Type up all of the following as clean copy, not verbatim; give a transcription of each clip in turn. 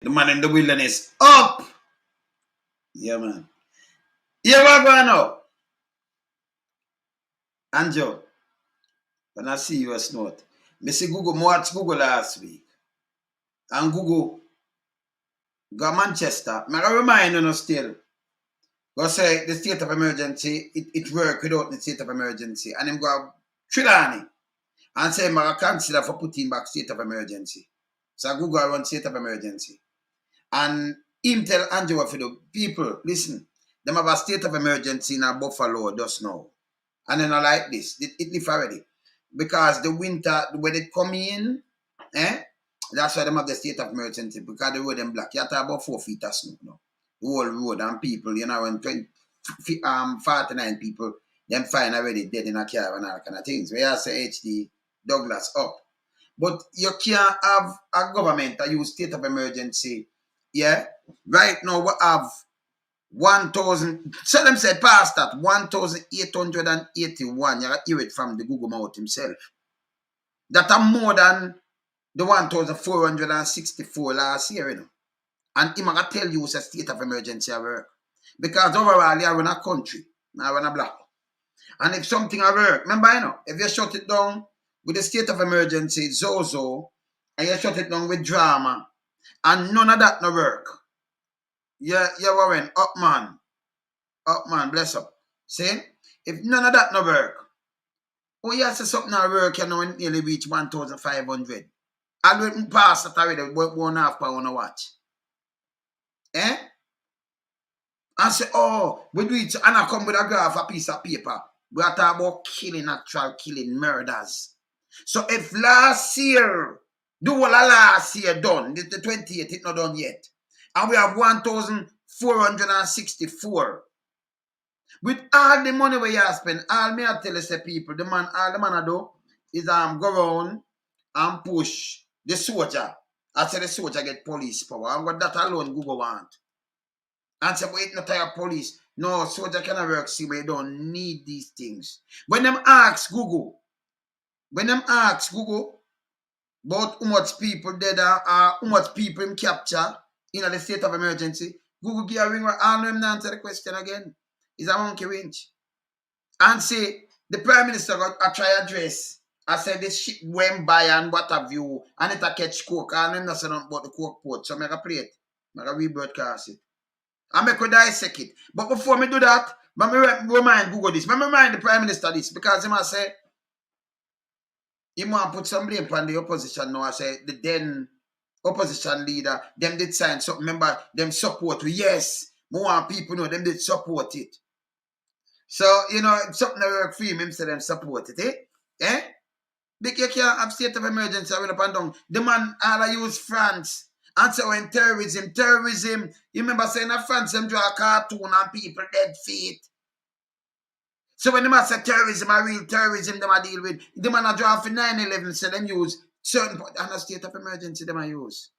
The man in the wilderness. Up! Yeah, man. Yeah, what going now? Anjo, when I see you a snort. Me see Google, watch Google last week. And Google go Manchester. I remind you still. Go say the state of emergency, it work without the state of emergency. And him go Trilani and say I consider for putting back state of emergency. So Google run state of emergency. And him tell Angela for the people, listen, them have a state of emergency in a Buffalo just now. And then I like this. It live already. Because the winter, when it come in, that's why they have the state of emergency. Because the road them black. You have to have about 4 feet of snow now. The whole road and people, when 49 people, them find already dead in a car and all kind of things. We have say HD Douglas up. But you can't have a government that use state of emergency. Yeah? Right now we have 1,000, so them said past that, 1,881. You hear it from the Google mouth himself. That are more than the 1,464 last year, you know. And him gonna tell you it's a state of emergency at work. Because overall, you run a country, now run a block. And if something at work, remember, you know, if you shut it down with the state of emergency, Zozo, and you shut it down with drama, and none of that no work. Yeah, Warren, up man, bless up. See? If none of that no work, oh, you say something at work, you know, nearly reach 1,500. I will pass that already, 1.5 pound on a watch. Eh? And say, oh, we do it, and I come with a graph, a piece of paper. We are talking about killing, actual killing, murders. So if last year, do what last year done, the 28th, it's not done yet. And we have 1,464. With all the money we have spent, all me I tell you say people, all the man I do is go around and push the soldier. I say the soldier get police power. And what that alone Google want. And say, wait, not tire police. No, soldier cannot work, see, we don't need these things. When them ask Google about how much people dead how much people him capture in the state of emergency, Google give a ring where all them answer the question again. It's a monkey winch. And say, the Prime Minister got a try address. I said this ship went by and what have you, and it a catch coke, and them not say nothing about the coke port. So I play it. I rebroadcast it. I make a dissect it. But before me do that, let me remind Google this. Let me remind the Prime Minister this. Because he must say, he might put some blame on the opposition now. I say, the then opposition leader, them did sign something. Remember, them support. Yes, more people know them did support it. So, you know, something that work for him say them support it, eh? Because you can't have state of emergency up and down. The man all I use France. And so when terrorism, you remember saying that France them draw a cartoon and people dead feet. So when the man say terrorism, a real terrorism them I deal with, the man a draw for 9/11, so them use certain and a state of emergency them I use.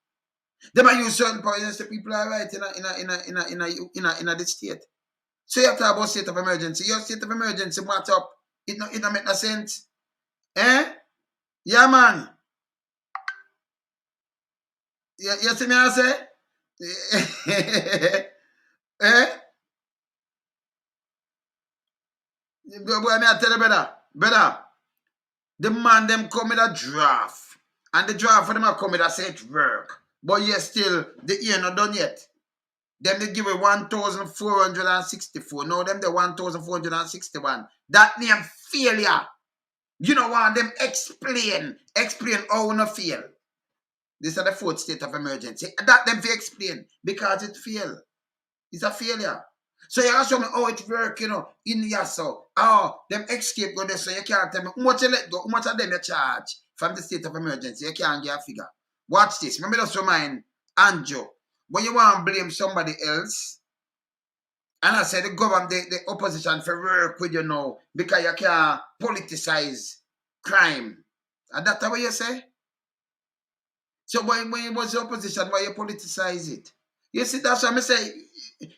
Them I use certain points the people are right in the state. So you have to talk about state of emergency. Your state of emergency what up? It don't make no sense. Eh? Yeah man. You see me I say? Eh? Boy, me I tell you brother, the man them come with a draft. And the draft for them a come with a say it work. But yes, still, the year not done yet. Them they give it 1,464. Now them the 1,461. That name failure. You know what? Them explain how we not fail. This is the 4th state of emergency. That them they explain because it fail. It's a failure. So you show me how it work, you know, in Yasso. Oh, them escape go there, so you can't tell me how much you let go, how much of them you charge from the state of emergency. You can't get a figure. Watch this. Remember just remind Anjo, when you want to blame somebody else, and I say the government, the opposition for work with you now, because you can't politicize crime. And that's what you say? So when you was the opposition, why you politicize it? You see, that's what I say.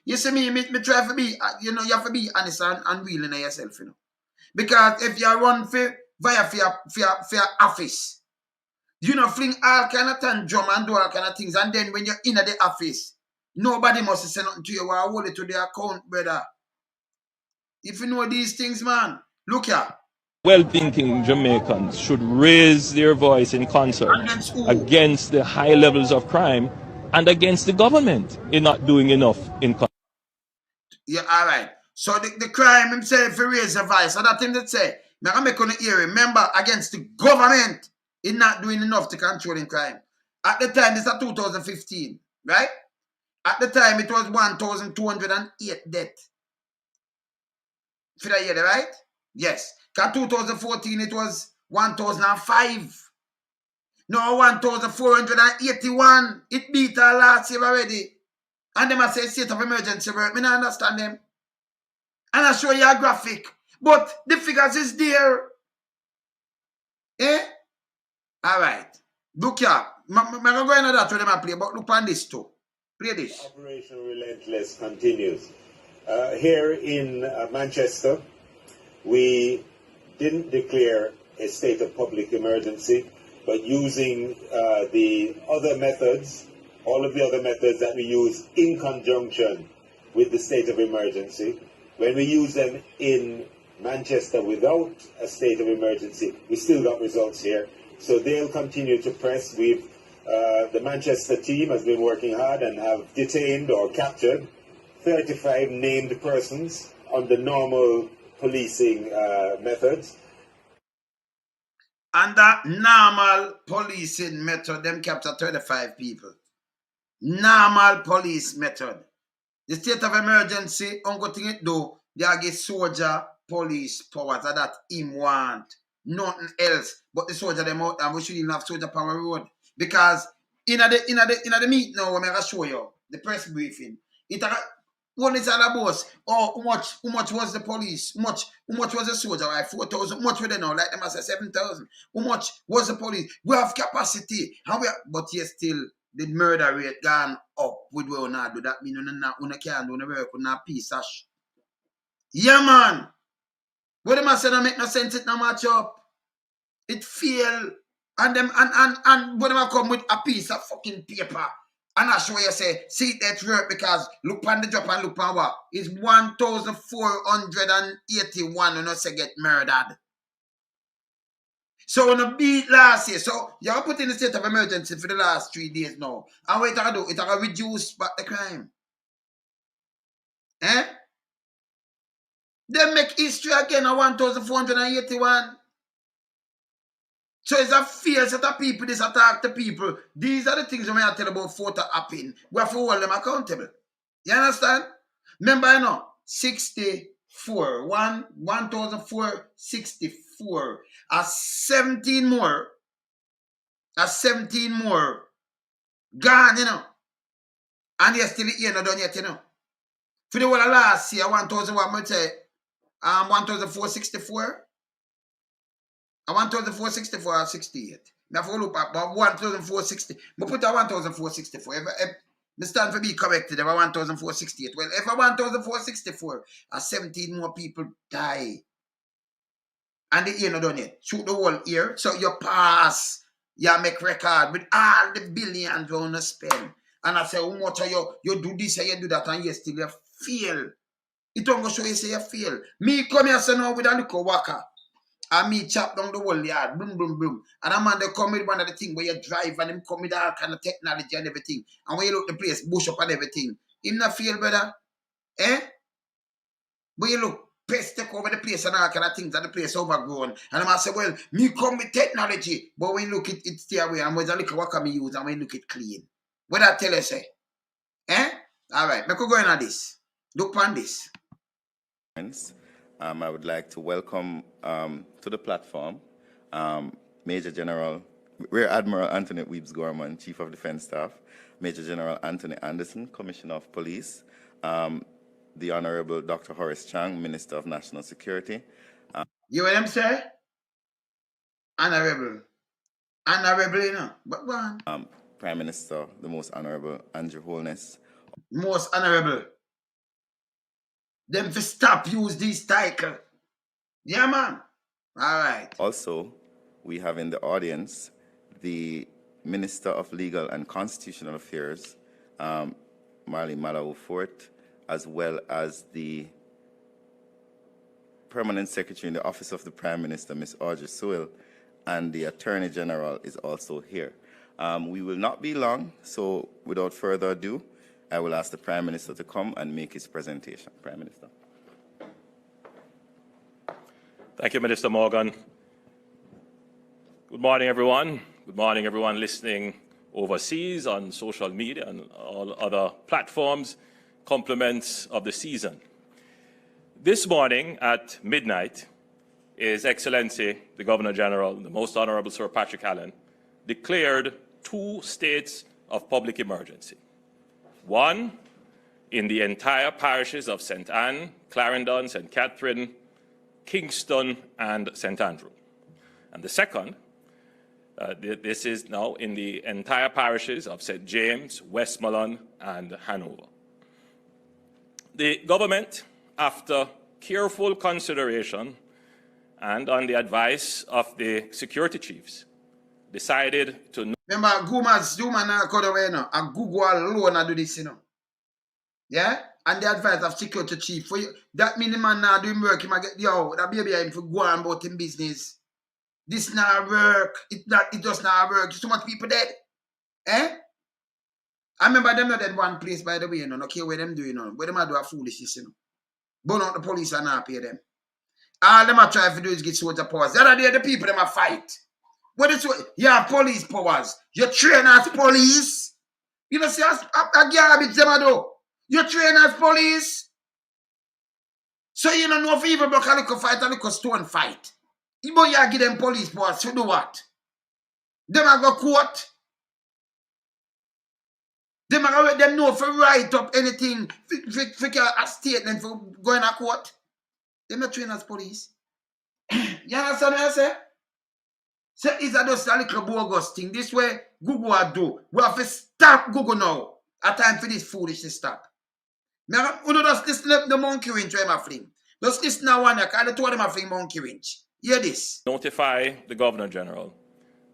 You see me try to be, you know, you have to be honest and real in yourself, you know. Because if you run via your office, You know, fling all kind of tantrum and do all kind of things. And then when you're in the office, nobody must say nothing to you. I hold it to the account, brother. If you know these things, man, look here. Well-thinking Jamaicans should raise their voice in concert against the high levels of crime and against the government in not doing enough in. Yeah, all right. So the crime himself, he raise a voice. So that thing that say, I'm making to hear, remember, against the government, in not doing enough to controlling crime. At the time, this is 2015, right? At the time, it was 1,208 deaths. For the year, right? Yes. Because 2014, it was 1,005. No, 1,481. It beat our last year already. And them say state of emergency work. I don't understand them. And I show you a graphic. But the figures is there. Eh? All right. Look here. I'm going to go into that to them and play, but look on this too. Play this. Operation Relentless continues. Here in Manchester, we didn't declare a state of public emergency, but using the other methods, all of the other methods that we use in conjunction with the state of emergency, when we use them in Manchester without a state of emergency, we still got results here. So they'll continue to press. The Manchester team has been working hard and have detained or captured 35 named persons under normal policing methods. Under normal policing method, them capture 35 people. Normal police method. The state of emergency, only thing it do, they get soldier police powers that him want. Nothing else. But the soldier them out, and we shouldn't have soldier power road. Because in the meet now, I'm gonna show you the press briefing. One is all about, how much was the police? How much was the soldier? Like 4,000. How much were they now? Like them say 7,000. How much was the police? We have capacity. But yet still the murder rate gone up with what we not do. That means we can't do no work with no peace. Yeah, man. What them say don't make no sense, it no match up. It fail. And them and when them come with a piece of fucking paper. And I show you say, see that work because look on the drop and look on what? It's 1,481 when I say get murdered. So when I beat last year, so you have put in a state of emergency for the last 3 days now. And what it do? It will reduce back the crime. Eh? They make history again at 1,481. So it's a fear set of people, this attack to people. These are the things we may tell about photo happen. We have to hold them accountable. You understand? Remember, 64. 1,464. As 17 more. Gone, And you're still here, not done yet, For the whole of last year, 1,464. 1,464 or 68. Now, for look at 1,460. But put a 1,464. If stand for be corrected, if 1,468. Well, if 1,464, 17 more people die. And the ear not done yet. Shoot the whole ear. So you pass, you make record with all the billions you want to spend. And I say, how much you do this and you do that, and you still you fail. It don't go show you say you fail. Me come here so now with a little waka. And me chop down the whole yard, boom, boom, boom. And a man, they come with one of the things where you drive and him come with all kind of technology and everything. And when you look the place, bush up and everything. Him not feel better. Eh? But you look, pest take over the place and all kind of things and the place overgrown. And I say, well, me come with technology. But when you look it stay away. And when you look at what can me use and when you look it clean. What I tell you say? Eh? All right, me could go in on this. Look on this. I would like to welcome to the platform Major General, Rear Admiral Anthony Weeps-Gorman, Chief of Defense Staff, Major General Anthony Anderson, Commissioner of Police, the Honorable Dr. Horace Chang, Minister of National Security. You what them say? Honorable, But one. Prime Minister, the Most Honorable Andrew Holness. Most Honorable. Them to stop use this title. Yeah, man. All right. Also, we have in the audience the Minister of Legal and Constitutional Affairs, Marley Malawi Fort, as well as the Permanent Secretary in the Office of the Prime Minister, Ms. Audrey Sewell, and the Attorney General is also here. We will not be long, so without further ado, I will ask the Prime Minister to come and make his presentation. Prime Minister. Thank you, Minister Morgan. Good morning, everyone. Good morning, everyone listening overseas on social media and all other platforms. Compliments of the season. This morning at midnight, His Excellency, the Governor General, the Most Honorable Sir Patrick Allen, declared 2 states of public emergency. One in the entire parishes of St. Anne, Clarendon, St. Catherine, Kingston, and St. Andrew. And the second, this is now in the entire parishes of St. James, Westmoreland, and Hanover. The government, after careful consideration and on the advice of the security chiefs, decided to... Remember, Zuma na Kodoweno, and Gugu alone do this, Yeah? And the advice of security chief. For you, that means the man now doing work, he might get that baby him for go on about him business. This not work. It does not work. So much people dead. Eh? I remember them not dead one place, by the way, no care where them do, where them do a foolishness, Burn out the police and not pay them. All them are trying to do is get soldier powers. The other day, the people them a fight. What is what? You have police powers. You train as police. You know, see, a garbage them a do. You train as police. So you don't know if you even block a little fight, a little stone fight. You give them police powers to do what? Them a go court. Them a let them know for write up anything, for a statement for going to court. Them not train as police. You understand what I say? So it's just a little bogus thing. This way, Gugu will do. We have to stop Gugu now. A time for this foolishness stop. Now, you know, just listen to the monkey wrench where I'm fling. Just listen to one, because I told them I fling monkey wrench. Hear this. Notify the Governor General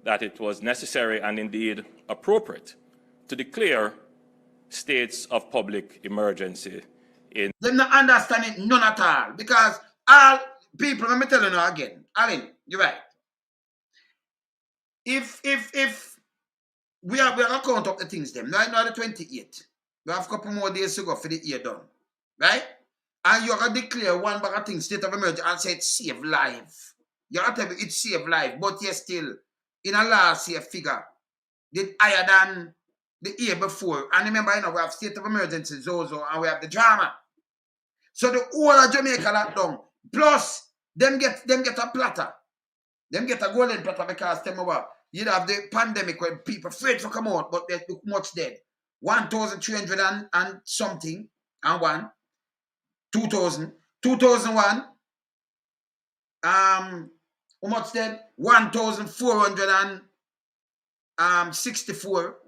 that it was necessary and indeed appropriate to declare states of public emergency in... They not understand it none at all. Because all people, let me tell you now again. Alan, you're right. If we are going to count up the things them, right now the 28th, we have a couple more days to go for the year done, right? And you're going to declare one bag of things, state of emergency, and say it save life. You're going to tell me it save life, but you're still in a last year figure, did higher than the year before. And remember, we have state of emergency, Zozo, and we have the drama. So the whole of Jamaica locked down. Plus, them get a platter. Them get a golden platter because them over. You have the pandemic where people afraid to come out, but there's too much dead. 1,300 and something, and 2,000. 2001, how much dead? 1,464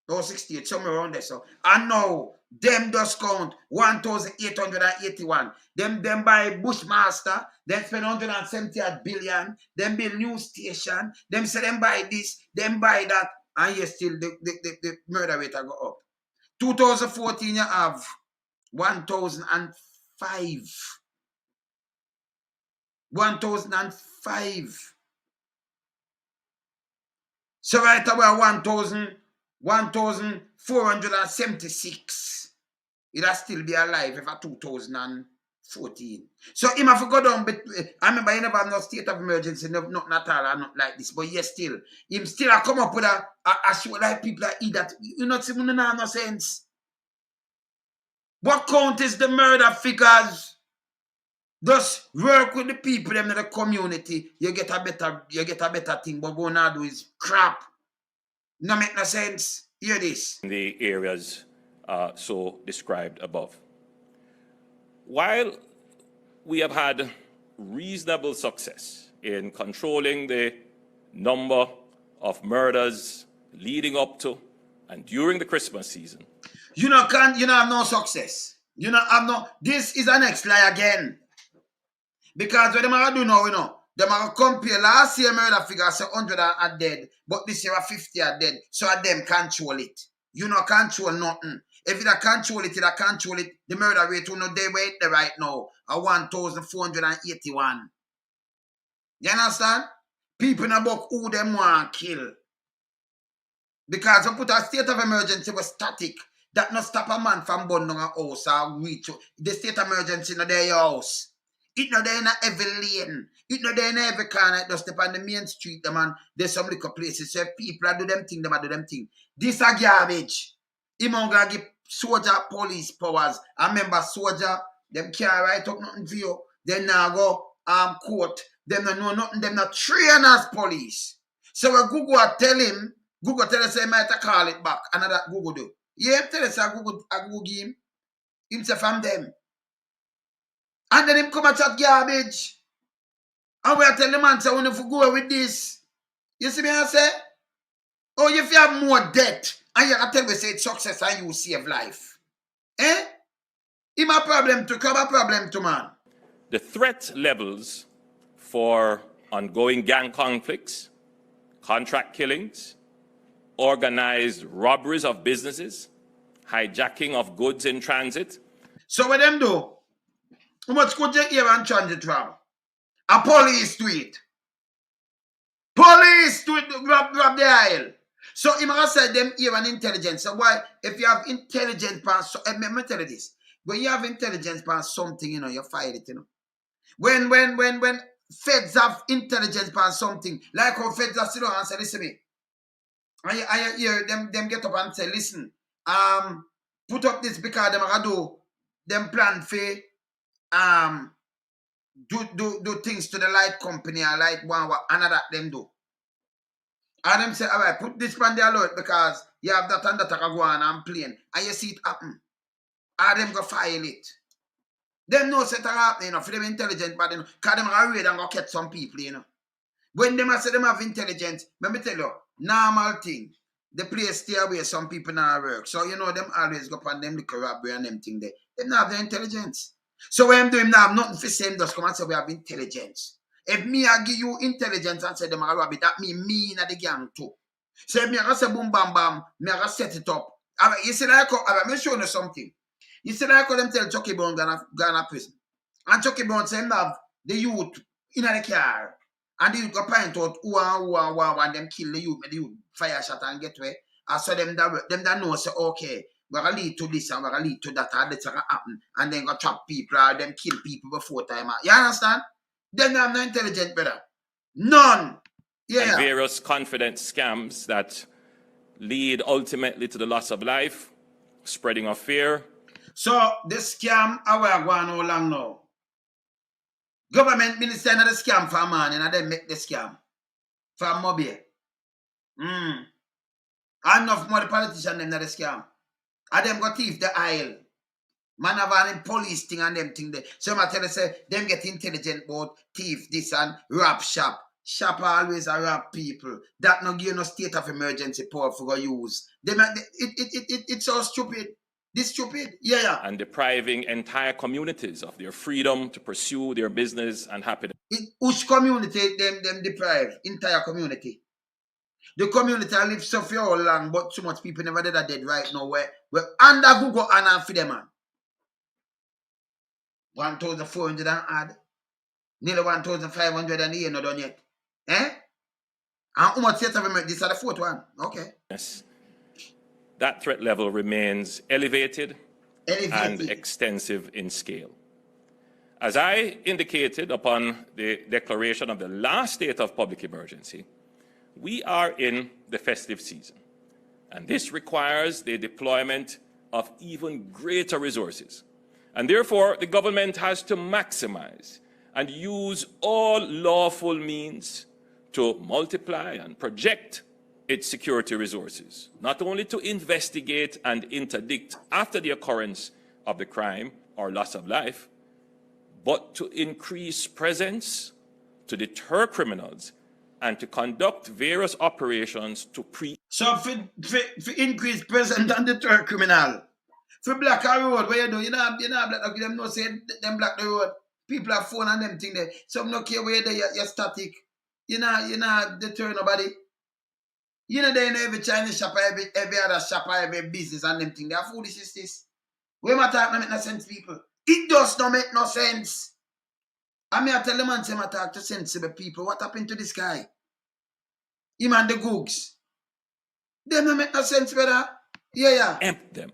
or 68, somewhere around there. So, and now, them just count 1,881. Them buy Bushmaster, them spend 170 billion, them build new station, them say them buy this, them buy that, and yet still the murder rate go up. 2014 you have 1,005. 1,005. So right about 1,476. It'll still be alive if 2014. So him have to go down, but I remember he never have no state of emergency, not at all, not like this. But yes, still, him still come up with a show like people that eat that. You know, it's no sense. What count is the murder figures? Just work with the people in the community. You get a better thing. But what now do is crap. No make no sense. Hear this. In the areas so described above. While we have had reasonable success in controlling the number of murders leading up to and during the Christmas season, you have no success. This is an next lie again. Because what they do now, Them are compare last year murder figure say 100 are dead, but this year 50 are dead. So them control it. You know control nothing. If you control it, the murder rate will not they wait there right now. 1,481. You understand? People in a book who them want kill. Because we put a state of emergency was static. That not stop a man from burning a house or reach the state of emergency in their house. It not there in every lane. It not there in every corner. Just step on the main street, the man. There's some little places where people do them thing, do them thing. This a garbage. He gonna give soldier police powers. I remember soldier, them can't write up nothing for you. Then now go court. Them not know nothing. Them not train as police. So when Gugu tell him, Gugu tell us he might call it back. Another Gugu do. Yeah, tell us Gugu give him. Himself from them. And then him come and chat garbage. And we are telling the man, say, when you go with this. You see me I say? Oh, if you have more debt, and you can tell me say it's success and you save life. Eh? Him a problem to come a problem to man. The threat levels for ongoing gang conflicts, contract killings, organized robberies of businesses, hijacking of goods in transit. So what them do? How much could you hear and transit from? A police do it. Police do it, grab the aisle. So he must say them hear an intelligence. So why, if you have intelligence past, so, let me tell you this. When you have intelligence past something, you know, you fire it, you know. When feds have intelligence past something, like how feds are sit down and say, listen to me. And you hear them get up and say, listen, put up this because them are do them plan for do things to the light company or light one another them do. And them say, all right, put this on the alert because you have that and that go on and playing. And you see it happen. And them go file it. Them know set happen, you know, for them intelligent, but you know, because them are ready and go catch some people, you know. When them say them have intelligence, let me tell you, normal thing. The place stay away, some people now work. So, you know, them always go upon them little robbery and them thing there. Them not have the intelligence. So when I'm doing now, I'm nothing for same just come and say we have intelligence. If me I give you intelligence and say them are rabbit, that mean me in the gang too. So if me I say boom bam bam, me I set it up. You see like I'm show you something. You see like them tell Chucky Brown gonna prison. And Chucky Brown say him have the youth in the car. And the youth go point out who and them kill the youth fire shot and get away. And so them that know say okay. We're going to lead to this and we're going to lead to that and that's going to happen. And then go trap people or them kill people before time. You understand? Then I'm not intelligent, brother. None. Yeah. And various confidence scams that lead ultimately to the loss of life, spreading of fear. So the scam, how are going how long now? Government minister not the scam for a man and then make the scam. For a mobile. Enough more the politician them not the scam. And them got thief the aisle. Man have an police thing and them thing there. So I tell you say them get intelligent about thief this and rap shop. Shop always a rap people. That no give no state of emergency power for go use. It's so stupid. This stupid. Yeah. And depriving entire communities of their freedom to pursue their business and happiness. Which community them deprive? Entire community. The community I live so for all long, but too much people never did that dead right now. We're under Google and for them, man. 1,400 and add. Nearly 1,500 and year not done yet. Eh? And how much state of emergency? This is the fourth one. Okay. Yes. That threat level remains elevated and extensive in scale. As I indicated upon the declaration of the last state of public emergency, we are in the festive season, and this requires the deployment of even greater resources. And therefore, the government has to maximize and use all lawful means to multiply and project its security resources, not only to investigate and interdict after the occurrence of the crime or loss of life, but to increase presence, to deter criminals, and to conduct various operations to So for increase presence and deter criminal. For block a road, what you do? You know black them no say them block the road. People have phone and them thing there. Some no care where you're static. You know, deter nobody. You know, they in every Chinese shop, every other shop, every business and them thing. They are foolish is this. Where my talk no make no sense, people. It does not make no sense. I mean, I tell the man, say my talk to sensible people. What happened to this guy? Him and the Googs. They don't make no sense, brother. Yeah. Empt them.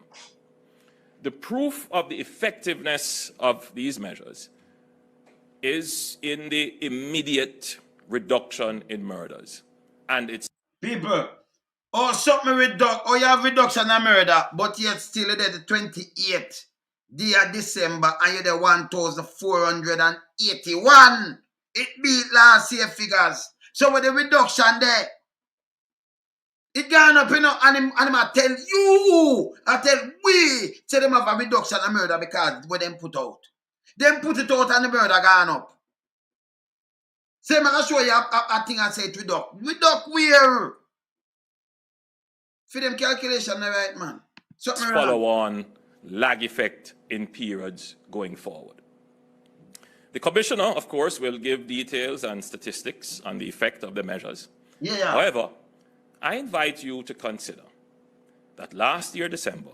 The proof of the effectiveness of these measures is in the immediate reduction in murders. And it's people. Oh, something you have reduction in murder, but yet still there the 28th day of December and you're the 1,481. It beat last year figures. So with the reduction there, it gone up, and I tell you, I tell we, say them have a reduction in murder because what them put out. Them put it out and the murder gone up. Say, I show you a thing and say it reduct. Reduct where? For them calculation, right, man. Something follow on lag effect in periods going forward. The Commissioner, of course, will give details and statistics on the effect of the measures. Yeah. However, I invite you to consider that last year, December,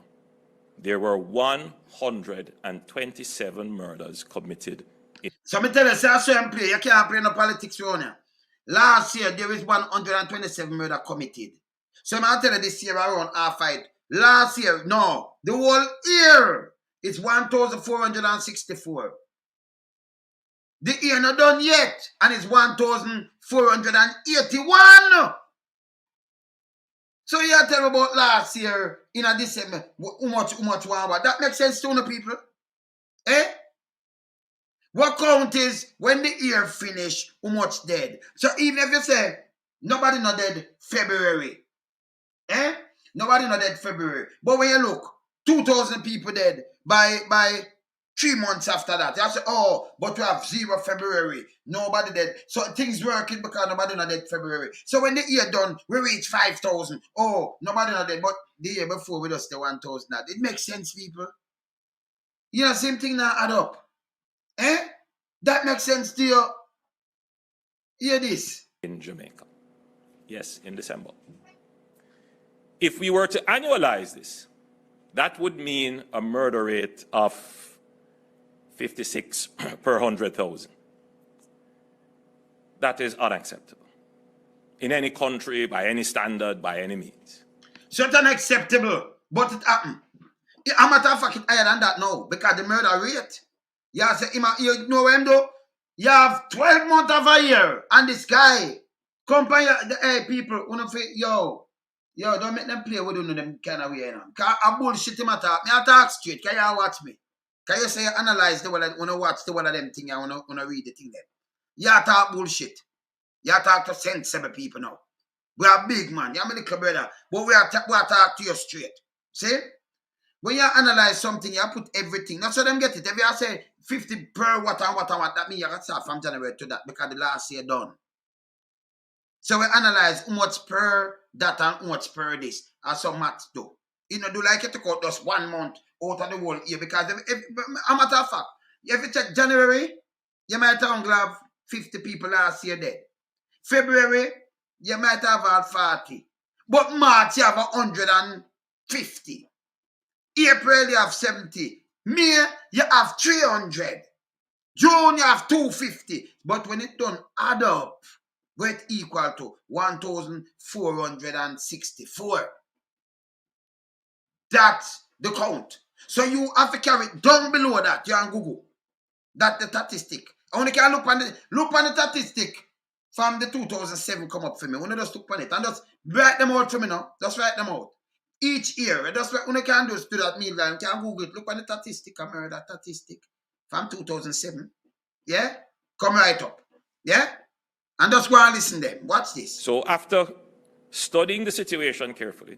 there were 127 murders committed. So me tell you, say I saw him play. You can't play no politics around here. Last year, there is 127 murder committed. So I'm tell you this year around our fight. Last year, no. The whole year is 1,464. The year not done yet. And it's 1,481. So you tell me about last year in a December. How much one. That makes sense to the people. Eh? What count is when the year finish, how much dead? So even if you say nobody not dead February, nobody not dead February. But when you look, 2,000 people dead by 3 months after that. You say, oh, but we have 0 February. Nobody dead. So things working because nobody not dead February. So when the year done, we reach 5,000. Oh, nobody not dead. But the year before we just the 1,000. It makes sense, people. You know, same thing now add up. That makes sense to you? Hear this. In Jamaica. Yes, in December. If we were to annualize this, that would mean a murder rate of 56 per 100,000. That is unacceptable. In any country, by any standard, by any means. So it's unacceptable, but it happened. A matter of fact, it's higher than that now, because the murder rate. You know him though? You have 12 months of a year, and this guy, compare the people, yo, don't make them play with them kind of way, you know. Because I bullshit him at talk. I talk straight. Can you watch me? Can you say you analyze the one when you watch the one of them thing and when you read the thing there? You talk bullshit. You talk to sensible people now. We are big man. You're my little brother. But we are talk to you straight. See? When you analyze something, you put everything. That's how them get it. If you say 50 per what, that means you got to start from January to that because the last year done. So we analyze how much per that and how much per this. As some maths do. You know, do like you took out just 1 month out of the whole year because a matter of fact, if you check January, you might have 50 people last year dead. February, you might have had 40. But March, you have 150. April, you have 70. May, you have 300. June, you have 250. But when it done add up, it equal to 1,464. That's the count. So you have to carry down below that. You and Gugu. That's the statistic. I only can look on the statistic from the 2007 come up for me. When I just look on it and just write them out for me now. Just write them out. Each year, that's what you can do is do that meal and can Google it. Look on the statistic, I remember that statistic from 2007. Yeah? Come right up. Yeah? And just go and listen them. Watch this. So after studying the situation carefully,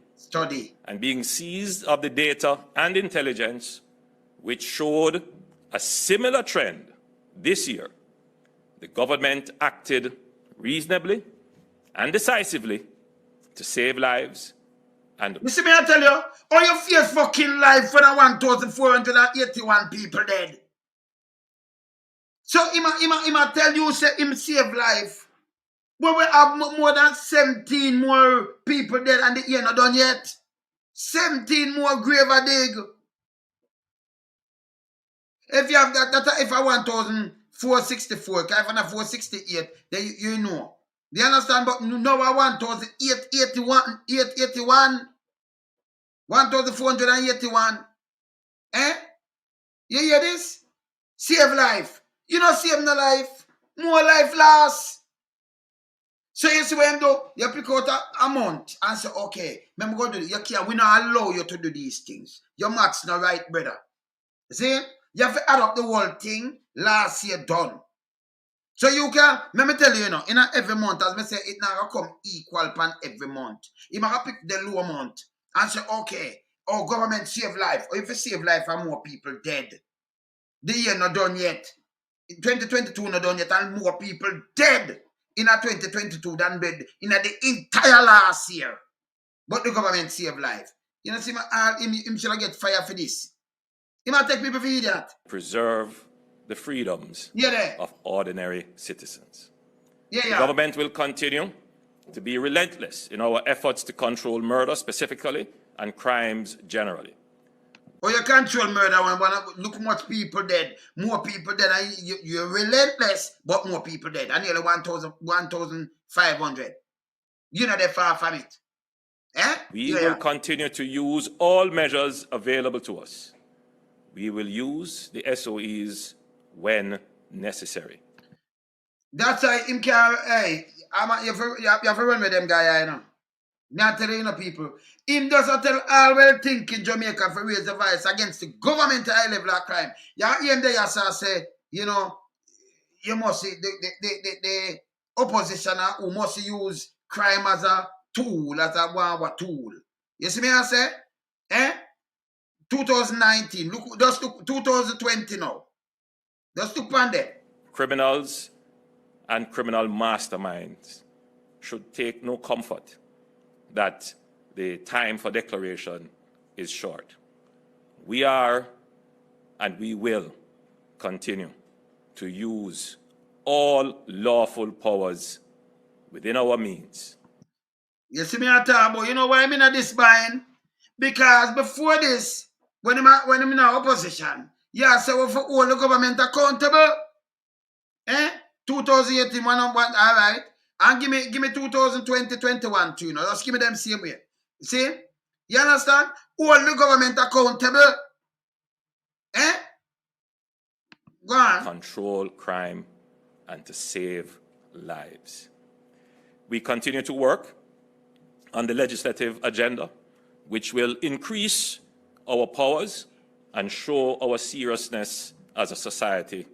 and being seized of the data and intelligence which showed a similar trend this year, the government acted reasonably and decisively to save lives. And you see me, I tell you, all your fears fucking life for the 1,481 people dead. So him tell you say him save life. But we have more than 17 more people dead and the year not done yet. 17 more grave a dig. If you have that if I 1,464, if I have 468, then you know. Do you understand? But now I 1,881, 1,481. Eh? You hear this? Save life. You know, save no life. More life loss. So you see when do you pick out a month and say, okay, remember go do it. You can't, we not allow you to do these things. Your math's not right, brother. See? You have to add up the whole thing last year done. So you can, let me tell you, in every month, as I say, it now come equal pan every month. You might pick the low amount and say, okay, government save life. Or if you save life and more people dead. The year not done yet. 2022 not done yet and more people dead in a 2022 than dead in the entire last year. But the government save life. You know, see, him should get fired for this. He might take people for idiot. Preserve the freedoms of ordinary citizens. The government will continue to be relentless in our efforts to control murder specifically and crimes generally. Oh, you control murder when look much people dead, more people dead, and you're relentless, but more people dead, and nearly 1,500. You know they're far from it. Eh? We will continue to use all measures available to us. We will use the SOEs when necessary. That's why him can, hey, you have to run with them guy, you know. Not telling you know, people. Him doesn't tell all well thinking Jamaica for raise the voice against the government high level of crime. You hear him there, you say, you know, you must see the opposition who must use crime as a tool, as a one tool. You see me I say? Eh? 2019, look, just look, 2020 now. Just look on there. Criminals and criminal masterminds should take no comfort that the time for declaration is short. We are and we will continue to use all lawful powers within our means. You see me at about, you know why I'm in this bind? Because before this, when I'm in opposition, yeah, so for all the government accountable. 2018, all right. And give me 2020, 21 too, you know. Just give me them same way. See? You understand? All the government accountable. Go on. Control crime and to save lives. We continue to work on the legislative agenda, which will increase our powers and show our seriousness as a society.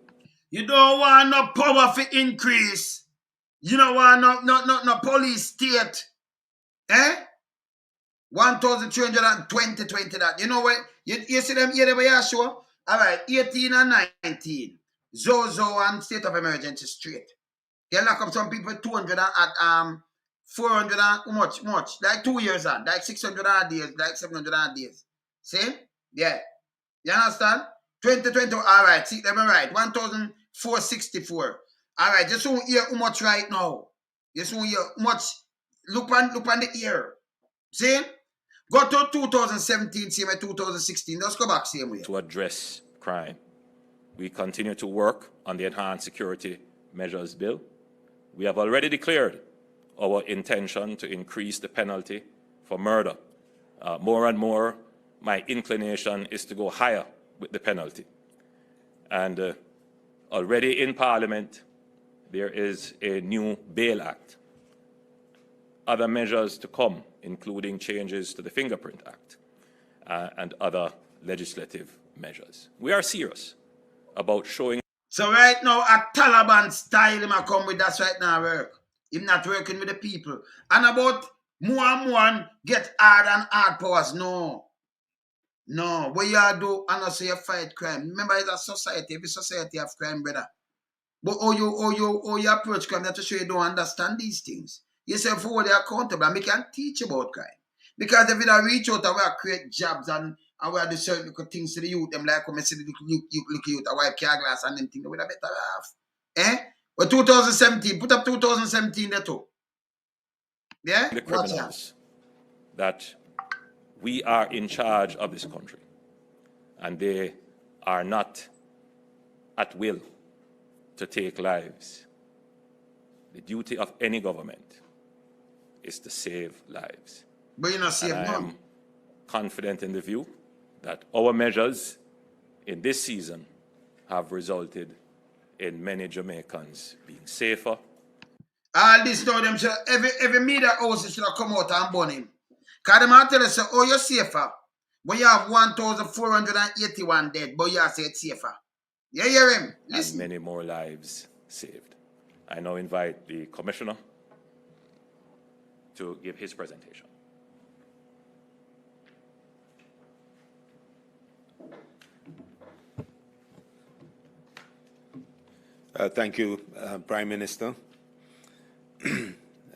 You don't want no power for increase. You don't want no police state. 1,320 that. You know what? You see them here they were show? All right, 18 and 19. Zozo and state of emergency straight. They lock up some people 200 at 400 and much. Like 2 years on. Like 600 odd days, like 700 odd days. See? Yeah. You understand? 2020, all right. See, let me right. 1,464. All right, just won't hear how much right now. Just won't hear how much. Look on the ear. See? Go to 2017, same way 2016. Let's go back same way. To address crime, we continue to work on the Enhanced Security Measures Bill. We have already declared our intention to increase the penalty for murder. More and more, my inclination is to go higher with the penalty. And already in Parliament, there is a new Bail Act. Other measures to come, including changes to the Fingerprint Act and other legislative measures. We are serious about showing. So right now, a Taliban style him come with that's right now work. Him not working with the people. And about more and more get hard and hard powers. No. What you do, and also you fight crime. Remember, it's a society. Every society have crime, brother. But how you approach crime, that to show you don't understand these things. You say for what they are accountable, and we can teach about crime. Because if you don't reach out and we create jobs and and we do certain little things to the youth, them like when I see the little youth, a wipe car glass and them thing, they would have better off. Eh? But 2017, put up 2017 there too. Yeah? The Watch out. criminals that we are in charge of this country and they are not at will to take lives. The duty of any government is to save lives. But you're not save And I none. am confident in the view that our measures in this season have resulted in many Jamaicans being safer. All this now, them should, every media house should have come out and burn him. Because them tell us, oh, you're safer. But you have 1,481 dead, but you say it's safer. You hear him? Listen. And many more lives saved. I now invite the Commissioner to give his presentation. Thank you, Prime Minister.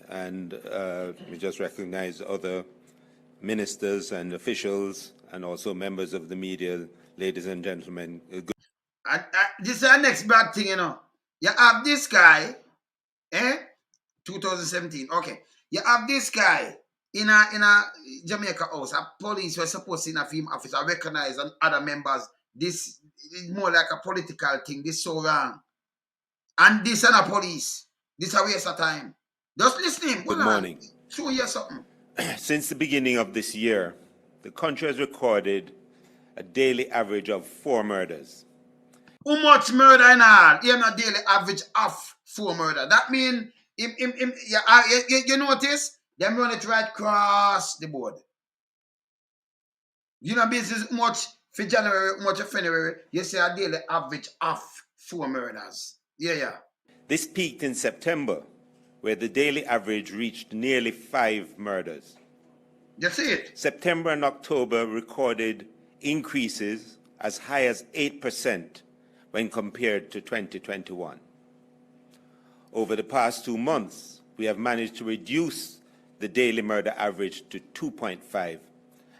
And we just recognize other ministers and officials and also members of the media, ladies and gentlemen. This is the next bad thing, you know. You have this guy, 2017, okay. You have this guy in a Jamaica house. A police were supposed to in a film officer recognize and other members. This is more like a political thing. This is so wrong. And this and a police. This is a waste of time. Just listening. Good morning. Show you something. Since the beginning of this year, the country has recorded a daily average of 4 murders. How much murder in all? You know, daily average of 4 murder. That means, you notice? Them run it right across the board. You know, business much for January, much for February. You see a daily average of 4 murders. Yeah. This peaked in September, where the daily average reached nearly 5 murders. You see it? September and October recorded increases as high as 8% when compared to 2021. Over the past 2 months, we have managed to reduce the daily murder average to 2.5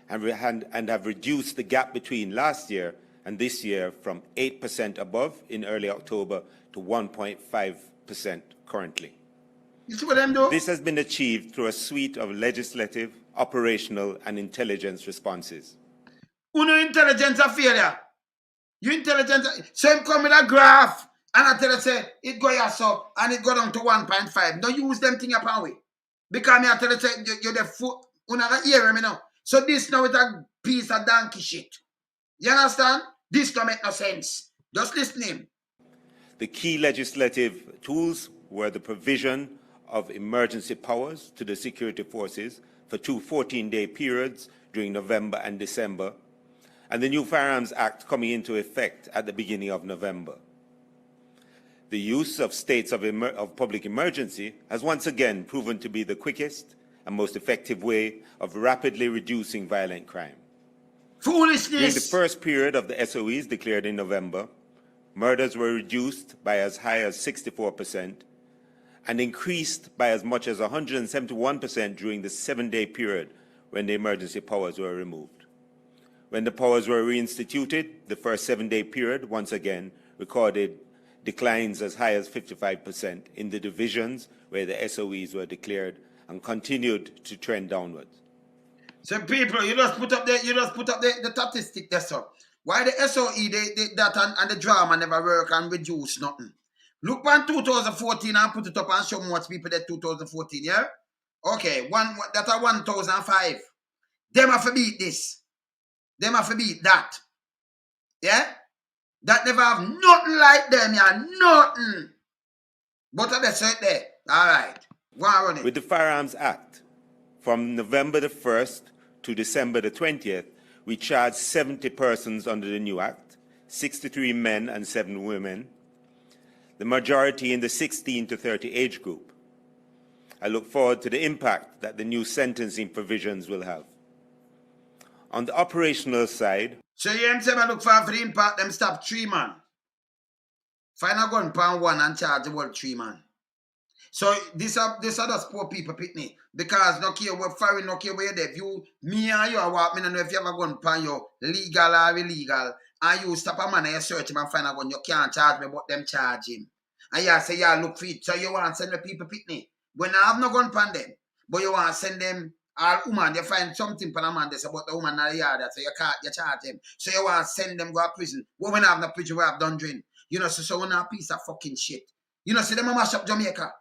and have reduced the gap between last year and this year from 8% above in early October to 1.5% currently. You see what them do? This has been achieved through a suite of legislative, operational, and intelligence responses. Uno intelligence a failure. You intelligence. So him come with a graph and I tell you say it go here so and it go down to 1.5. Don't use them thing upon way. Because me I tell you say you're the foot. Una ga hear me now. So this now is a piece of donkey shit. You understand? This don't make no sense. Just listening. The key legislative tools were the provision of emergency powers to the security forces for 2 14-day periods during November and December, and the new Firearms Act coming into effect at the beginning of November. The use of states of public emergency has once again proven to be the quickest and most effective way of rapidly reducing violent crime. Foolishness. During the first period of the SOEs declared in November, murders were reduced by as high as 64% and increased by as much as 171% during the 7-day period when the emergency powers were removed. When the powers were reinstituted, the first 7-day period once again recorded declines as high as 55% in the divisions where the SOEs were declared and continued to trend downwards. So people, you just put up the statistic there, so. Why the SOE, that and the drama never work and reduce nothing. Look on 2014 and put it up and show me what people did 2014, yeah? Okay, that are 1,005. Them have to beat this. Them have to beat that. Yeah? That never have nothing like them, yeah, nothing. But that's right there. All right. Go on, run it. With the Firearms Act, from November the 1st to December the 20th, we charged 70 persons under the new act, 63 men and 7 women, the majority in the 16 to 30 age group. I look forward to the impact that the new sentencing provisions will have. On the operational side, so you say I look for the impact, them stop 3 man. Find a gun pound 1 and charge the whole 3 man. So this are just poor people pitney. Because no care what foreign, no care where you're there. If you, me and you are what, me no know if you have a gun pan you, legal or illegal, and you stop a man and you search him and find a gun, you can't charge me, but them charge him. And you say, yeah, look for it. So you want to send the people pitney. When I have no gun pan them, but you want to send them all woman, they find something for a man, they say about the woman in the yard, so you can't, you charge them. So you want to send them go to prison. Women have no prison, we have done drink. You know, so we have a piece of fucking shit. You know, see them a mash up Jamaica.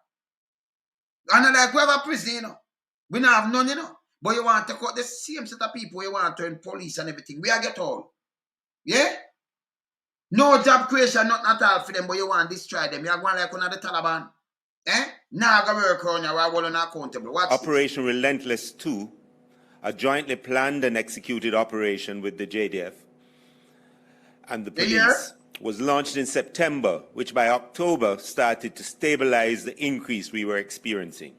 And like we have a prison, you know. We don't have none, you know. But you want to cut the same set of people, you want to turn police and everything. We are get all. Yeah? No job creation, not at all for them, but you want to destroy them. You are going like one of the Taliban. Eh? Now go work on you, we are going accountable. Watch Operation Relentless 2, a jointly planned and executed operation with the JDF and the police, was launched in September, which by October started to stabilize the increase we were experiencing.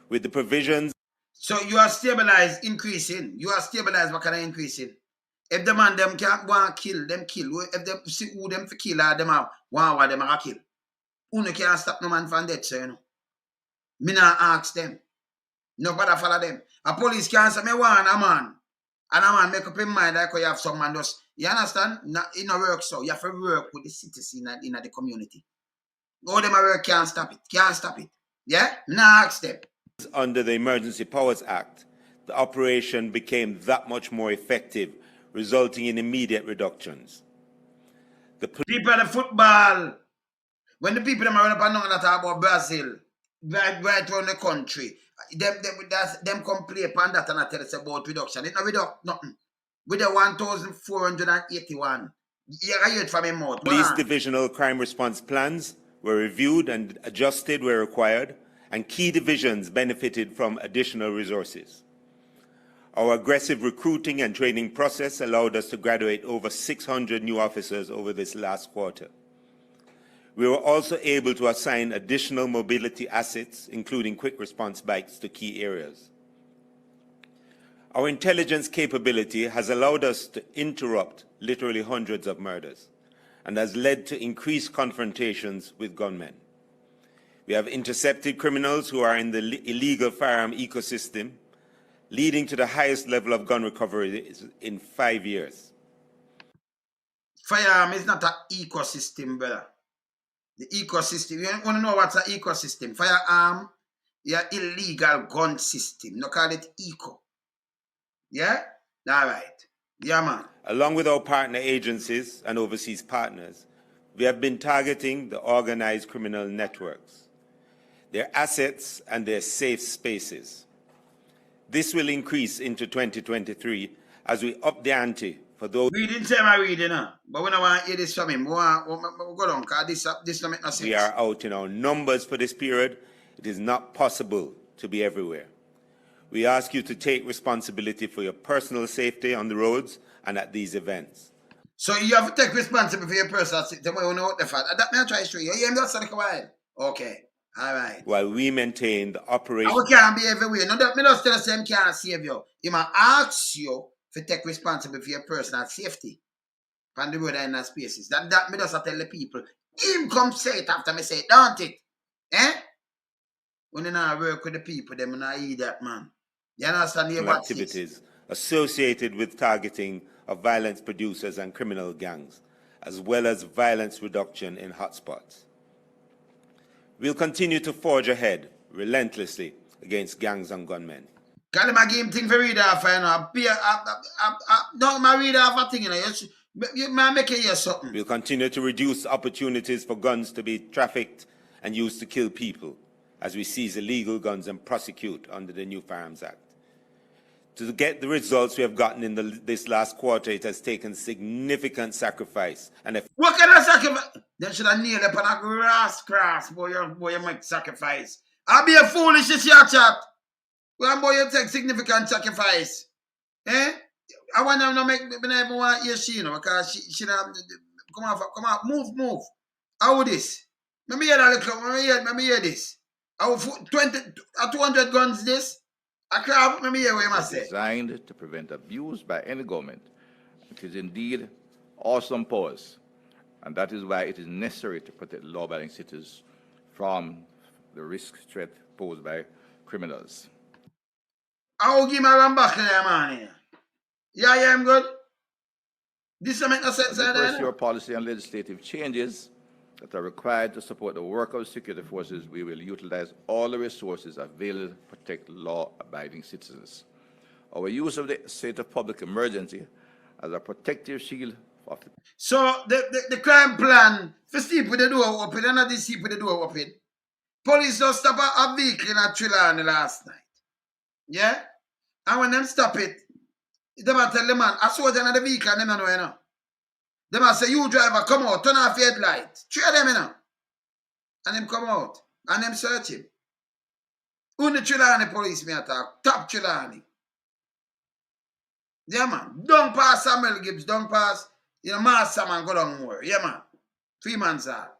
With the provisions... So you are stabilized, increasing. You are stabilized, what kind of increasing? If the man them can't go and kill, them kill. If them see who them for kill, or them have one them are kill. Who no can't stop no man from death, so you know. Me not ask them. Nobody follow them. A police can't say me want a man. And a man make up in mind like you have some man just, you understand? It no work so. You have to work with the citizens in the community. All them work can't stop it. Can't stop it. Yeah? Me not ask them. Under the Emergency Powers Act, the operation became that much more effective, resulting in immediate reductions. The people at the football, when the people them are up and down that talk about Brazil, right around the country, them come play upon that and I tell us about reduction. It's not reduct nothing. With the 1,481. You hear it from him mouth. Police divisional crime response plans were reviewed and adjusted where required, and key divisions benefited from additional resources. Our aggressive recruiting and training process allowed us to graduate over 600 new officers over this last quarter. We were also able to assign additional mobility assets, including quick response bikes, to key areas. Our intelligence capability has allowed us to interrupt literally hundreds of murders and has led to increased confrontations with gunmen. We have intercepted criminals who are in the illegal firearm ecosystem, leading to the highest level of gun recovery in 5 years. Firearm is not an ecosystem, brother. The ecosystem, you want to know what's an ecosystem? Firearm, yeah, illegal gun system. No call it eco. Yeah? All right. Yeah, man. Along with our partner agencies and overseas partners, we have been targeting the organized criminal networks, their assets and their safe spaces. This will increase into 2023 as we up the ante for those... We didn't say my reading, but we don't want to hear this from him. We want to go down, because this don't make no sense. We are out in our numbers for this period. It is not possible to be everywhere. We ask you to take responsibility for your personal safety on the roads and at these events. So you have to take responsibility for your personal safety. We know what the fact. That may I try to show you. You hear me just a while? Okay. All right. While we maintain the operation... And we can't be everywhere. No, that me just tell us him can't save you. He might ask you to take responsibility for your personal safety. From the road and in the spaces. That me just tell the people. Him come say it after me say it, don't it? Eh? When you not work with the people, them not eat that, man. You understand your activities associated with targeting of violence producers and criminal gangs, as well as violence reduction in hotspots. We'll continue to forge ahead relentlessly against gangs and gunmen. Call him a game thing for read off, you know. No, my read off a thing, you know. You might make it hear something. We'll continue to reduce opportunities for guns to be trafficked and used to kill people as we seize illegal guns and prosecute under the new Firearms Act. To get the results we have gotten in this last quarter, it has taken significant sacrifice. And what kind of sacrifice? They should have nailed up on a grass, boy, you make sacrifice. I'll be a foolish this year, chat. Well, boy, you take significant sacrifice. Eh? I want them to make me never want to hear she, you know, because she come on, move. How this? Let me hear that little, let me hear this. How 200 guns this? I can't, let me hear what you must say. Designed to prevent abuse by any government. It is indeed awesome powers, and that is why it is necessary to protect law-abiding citizens from the risk threat posed by criminals. I'll give my run back there, man. Yeah, I'm good. This don't make no sense. We pursue policy and legislative changes that are required to support the work of security forces. We will utilize all the resources available to protect law-abiding citizens. Our use of the state of public emergency as a protective shield of the... So the crime plan, for sleep with the door open, and not the sleep with the door open. Police just stop a vehicle in a Trelawney last night. Yeah? And when them stop it, them a tell the man, I saw them in the vehicle, and them know, you know. Them a say, you driver, come out, turn off your headlight. Three of them, you know. And them come out, and them search him. Who the Trelawney police me attack? Top Trelawney. Yeah, man. Don't pass Samuel Gibbs, don't pass, you know, Master man, go down more. Yeah, man. 3 months out.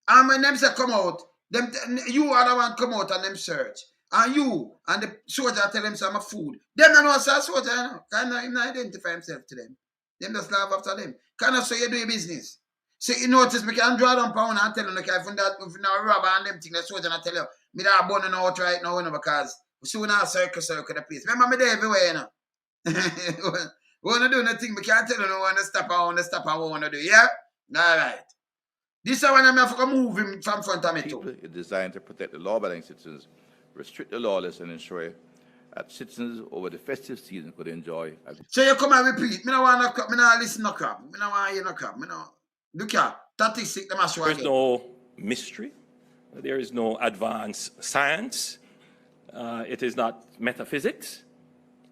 And when them say come out, them you are the one come out and them search. And you and the soldier tell them some food. Them don't know say soldier, you know. Can not identify himself to them. Them just laugh after them. Can I say you do your business? So you notice me can draw down pound and tell them like if you not robber and them thing, the soldier and tell you, me that burning out right now, you know, because we soon now circle the place. Remember me there everywhere, you know. We want to do nothing, we can't tell you no want to stop, I want to stop, I want to do, yeah? Alright. This is when I'm going to move him from front of me too. It's designed to protect the law-abiding citizens, restrict the lawless, and ensure that citizens over the festive season could enjoy. So you come and repeat. Me no want no crap. Me no listen no crap. Me no want hear no crap. Me no. Look here. Statistics them show again. There's no mystery. There is no advanced science. It is not metaphysics.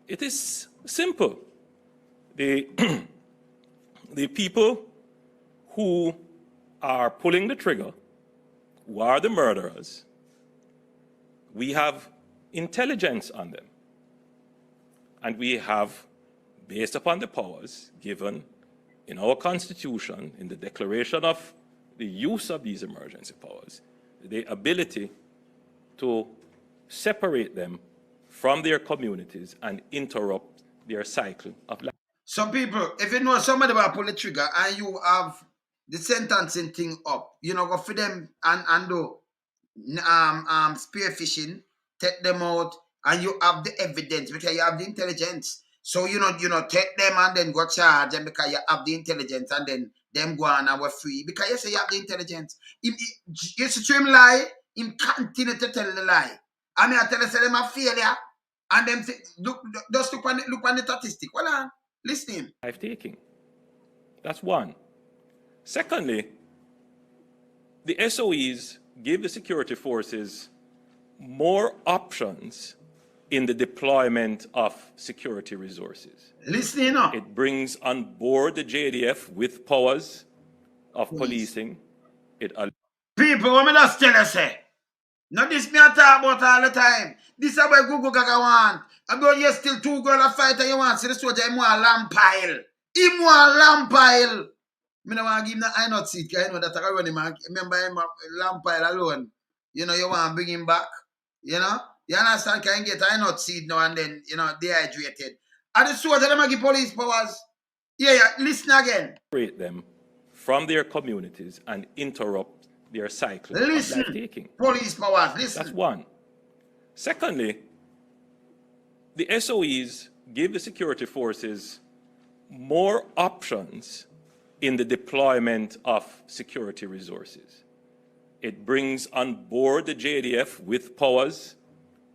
It is simple. The people who are pulling the trigger, who are the murderers, we have intelligence on them. And we have, based upon the powers given in our Constitution, in the declaration of the use of these emergency powers, the ability to separate them from their communities and interrupt their cycle of life. Some people, if you know somebody will pull the trigger and you have the sentencing thing up, you know, go for them and do spearfishing, take them out, and you have the evidence because you have the intelligence. So you know, take them and then go charge them because you have the intelligence, and then them go on and we're free because you say you have the intelligence. You see him lie, him continue to tell the lie. I mean, I tell you, say them a failure, and them say, look on the statistic. Well on, listen him. Life taking. That's one. Secondly, the SOEs give the security forces more options in the deployment of security resources. Listen up. It brings on board the JDF with powers of policing. People, what me just tell you, say, not this me I talk about all the time. This is what Gugu Gaga want. About you still 2 girls a fight and you want to see the soldier, him want lamp pile. Him want lamp pile. Me no want to give him the eye not seat because I know that I can run him and remember him lamp pile alone. You know, you want to bring him back. You know? You understand? Can get eye not seed now and then, you know, dehydrated. And the soldier, them give police powers. Yeah, listen again. Separate them from their communities and interrupt their cycle of life-taking. Police powers, listen. That's one. Secondly, the SOEs give the security forces more options in the deployment of security resources. It brings on board the JDF with powers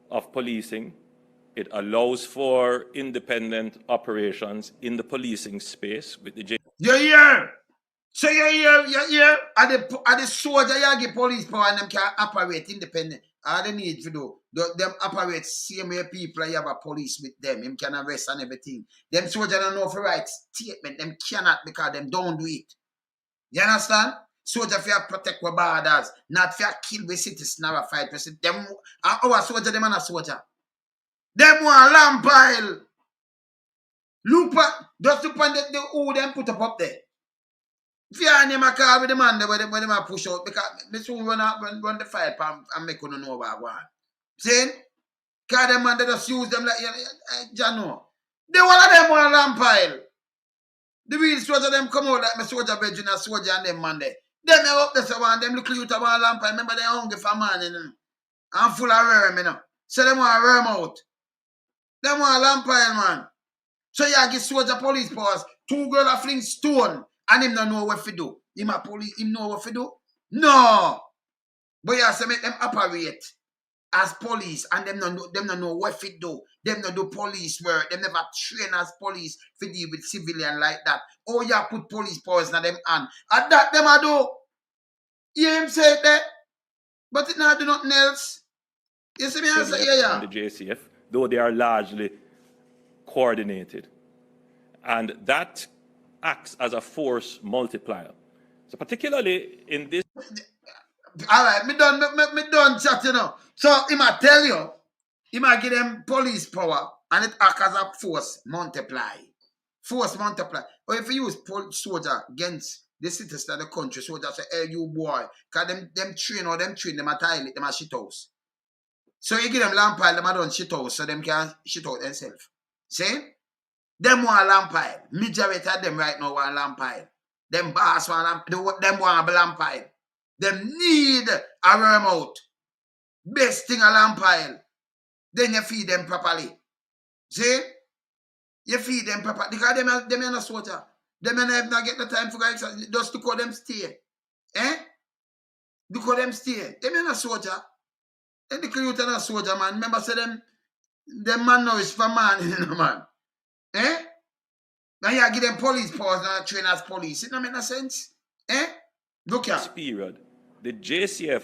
of policing. It allows for independent operations in the policing space with the JDF. You hear? So you hear? Are the soldier you give police power and them can operate independent? All they need to do, them operate same way people you have a police with them. Them can arrest and everything. Them soldiers don't know for right statement. Them cannot because them don't do it. You understand? Soldier for protect our borders, not for kill with citizens or fight with them. Our soldier, them and a soldier. Them want lamp pile. Look at, just look at the who them put up there. If you are name a car with the man where them push out, because they soon run the fire and make you know what I want. See? Because them man, they just use them like, you know. They all of them want lamp pile. The real soldier them come out like my soldier bedroom and soldier and them man there. Them are up there so one, them look you to one lamp pile. Remember they hungry for man. And full of worm, you know. So them want worm out. Them want lamp oil, man. So you give soldier police powers. 2 girls are fling stone and him don't know what to do. Him a police, him know what to do? No. But you have to make them operate as police and them don't know what to do. Them not do police work. Them never train as police to deal with civilian like that. Oh, you put police powers in them hand. And that them a do. You hear him say that? But it not do nothing else. You see me answer? Yeah. And the JCF, though they are largely coordinated. And that acts as a force multiplier. So particularly in this... All right, me done chat, you know. So he might tell you, he might give them police power and it acts as a force multiply. Force multiply. Or if you use soldier against the citizens of the country, soldier say, hey, you boy, because them train them a toilet, them a shit house. So you give them lamp pile, them a done shit house, so them can shit out themselves. See? Them want lamp pile. Majority of them right now want lamp pile. Them boss want them want a lamp pile. Them need a worm out. Best thing a lamp pile. Then you feed them properly. See? You feed them properly. Because them are not soldier. Them not get the time for guys. Just to call them stay. Eh? To call them stay. Them are not soldier. And the youth are not soldier, man. Remember, say them man now is for man, you know, man. Eh? Now you give them police powers and train as police. It don't make no sense. Eh? Look here. This period, the JCF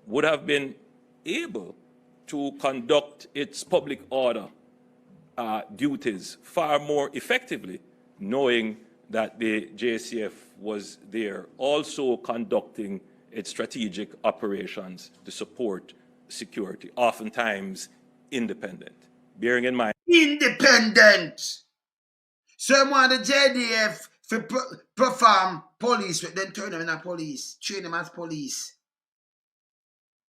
would have been able to conduct its public order duties far more effectively, knowing that the JCF was there also conducting its strategic operations to support security, oftentimes independent. Bearing in mind... Independent! So I want the JDF to perform police, then turn them in a police, train them as police.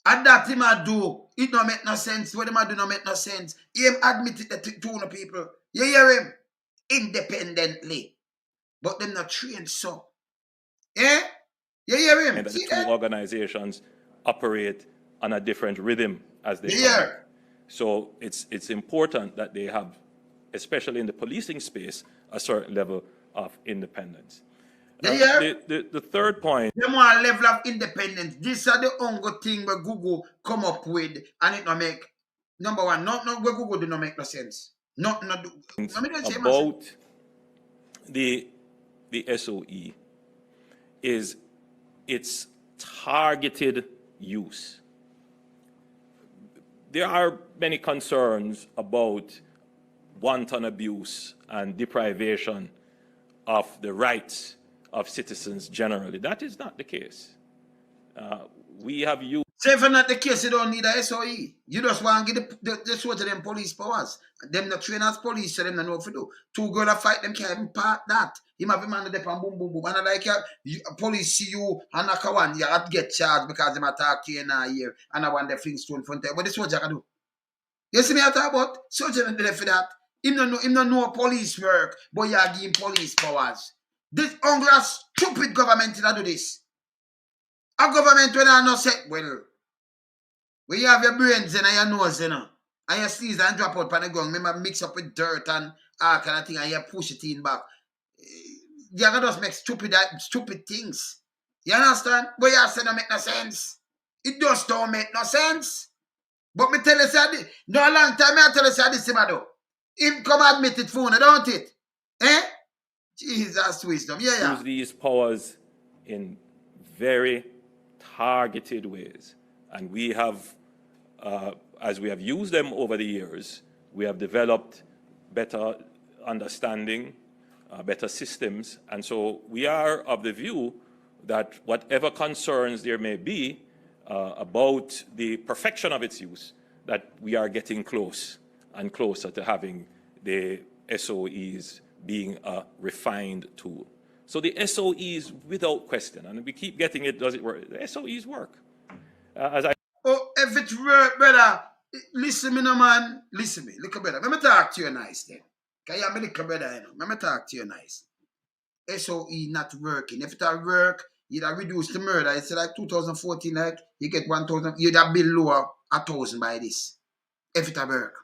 And that him a do, it don't make no sense. What him a do don't make no sense. Him admit it to two people. You hear him? Independently. But them not trained so. Eh? You hear him? And that the two organizations operate on a different rhythm as they come. So it's important that they have, especially in the policing space, a certain level of independence. The third point... They want a level of independence. This is the only thing where Gugu come up with and it not make... Number one, not where Gugu do not make no sense. Not about the SOE is its targeted use. There are many concerns about wanton abuse and deprivation of the rights of citizens generally. That is not the case. We have used... Say if not the case, you don't need a SOE. You just want to give the soldier them police powers. Them not train as police, so them not know what to do. 2 girls fight them can't even part that. Him have him under the pan boom boom boom. And like police see you and knock a one, you have to get charged because them attack you in a year and I want the fling stone front there. What the soldier can do? You see me I talk about? Soldier not there for that. Him not know police work, but you give him police powers. This hungry stupid government that do this. A government when I not say, well, when you have your brains in your nose, you know, and you sneeze and drop out on the ground, remember mix up with dirt and all kind of thing, and you push it in back. You can just make stupid things. You understand? But you say don't make no sense. It just don't make no sense. But me tell you, say, no long time I tell you, say this, though. Him come admit it for you, don't it? Eh? Jesus wisdom. Yeah. Use these powers in very targeted ways. And we have, as we have used them over the years, we have developed better understanding, better systems. And so we are of the view that whatever concerns there may be about the perfection of its use, that we are getting close and closer to having the SOEs being a refined tool. So the SOEs, without question, and we keep getting it, does it work? The SOEs work. If it work, brother, listen me, no man. Listen me, look brother. Let me talk to you nice then. Because you have a little brother, you know. Let me talk to you nice. SOE not working. If it work, you'd have reduced the murder. It's like 2014, like, you get 1,000, you'd have bill lower 1,000 by this. If it a work.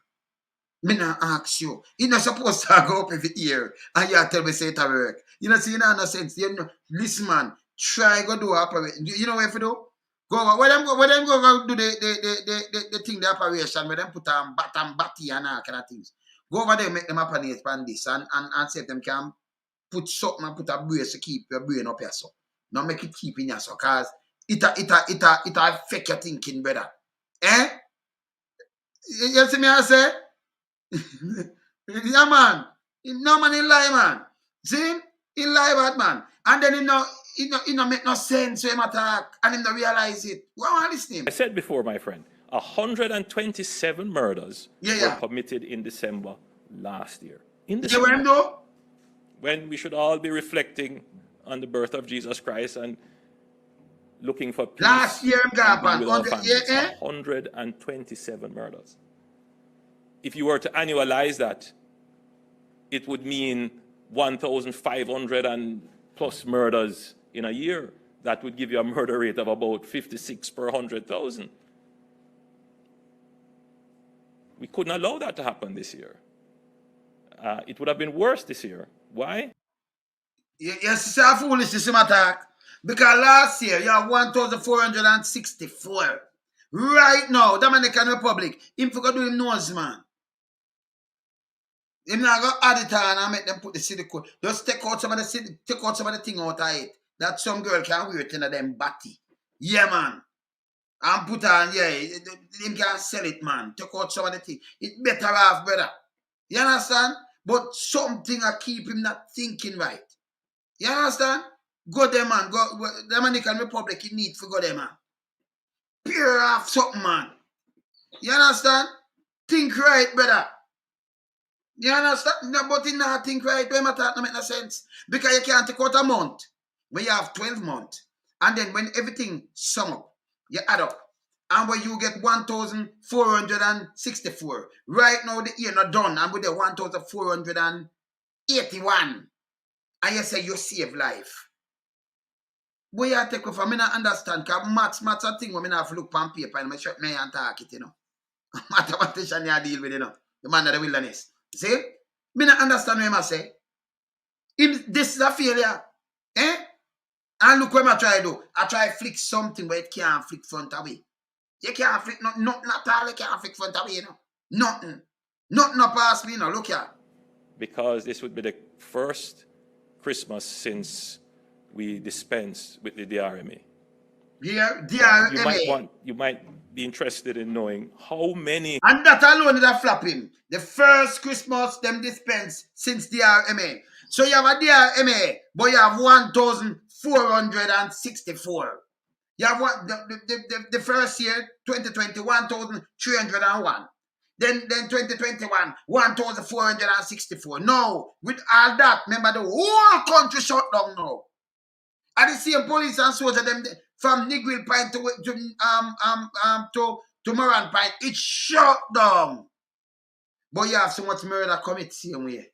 Me not ask you. You're not supposed to go up every year and you tell me say it a work. You know, see, you know, no sense. You know, listen, man, try go do operation. You know what if you do? Go over. Where them go do the thing, the operation, where them put batty and all kind of things. Go over there, make them operate on this and see if them can put something and put a brace to keep your brain up here, so. Now make it keep in here, so, cause it affect your thinking, brother. Eh? You see me I say? Yeah, man. No man in lie, man. See? He lie bad, man. And then he no make no sense when him attack and him no realize it. Why want to listen to him? I said before, my friend, 127 murders were committed in December last year. In December. You know him though? When we should all be reflecting on the birth of Jesus Christ and looking for peace. Last year, and with our families. 127 murders. If you were to annualize that, it would mean 1,500 and plus murders in a year. That would give you a murder rate of about 56 per 100,000. We couldn't allow that to happen this year. It would have been worse this year. Why? Yes, it's a foolishness in attack. Because last year you have 1,464. Right now, Dominican Republic, him forgot do him nose, man. Him not go add it on and make them put the city code. Just take out some of the thing out of it. That some girl can wear it in them body. Yeah, man. And put on, yeah, him can sell it, man. Take out some of the thing. It better off, brother. You understand? But something I keep him not thinking right. You understand? Go there, man. Go the Dominican Republic, he need to go there, man. Pure off something, man. You understand? Think right, brother. You understand? No, but in not think right, when that no make no sense. Because you can't take out a month when you have 12 months. And then when everything sum up, you add up. And when you get 1,464. Right now the year not done, and with the 1,481. And you say you save life. Boy, you take off, I mean, I understand, because maths a thing when I have to look on paper and I shut me and talk it, you know. Mathematician you deal with, you know. The man of the wilderness. See? Me not understand what I say. This is a failure. Eh? And look what I try to do. I try to flick something where it can't flick front away. You can't flick nothing at all, you can't flick front away, you know. Nothing. Nothing up past me, you know. Look here. Because this would be the first Christmas since we dispensed with the DRMA. Yeah, DRMA. You might be interested in knowing how many. And that alone is a flapping. The first Christmas them dispense since DRMA. So you have a DRMA, but you have 1,464. You have the first year, 2020, 1,301. Then 2021, 1,464. No, with all that, remember the whole country shut down now. And the same police and soldiers them from Negril Pine to Moran Pine, it shut down. But you have so much murder commit same way.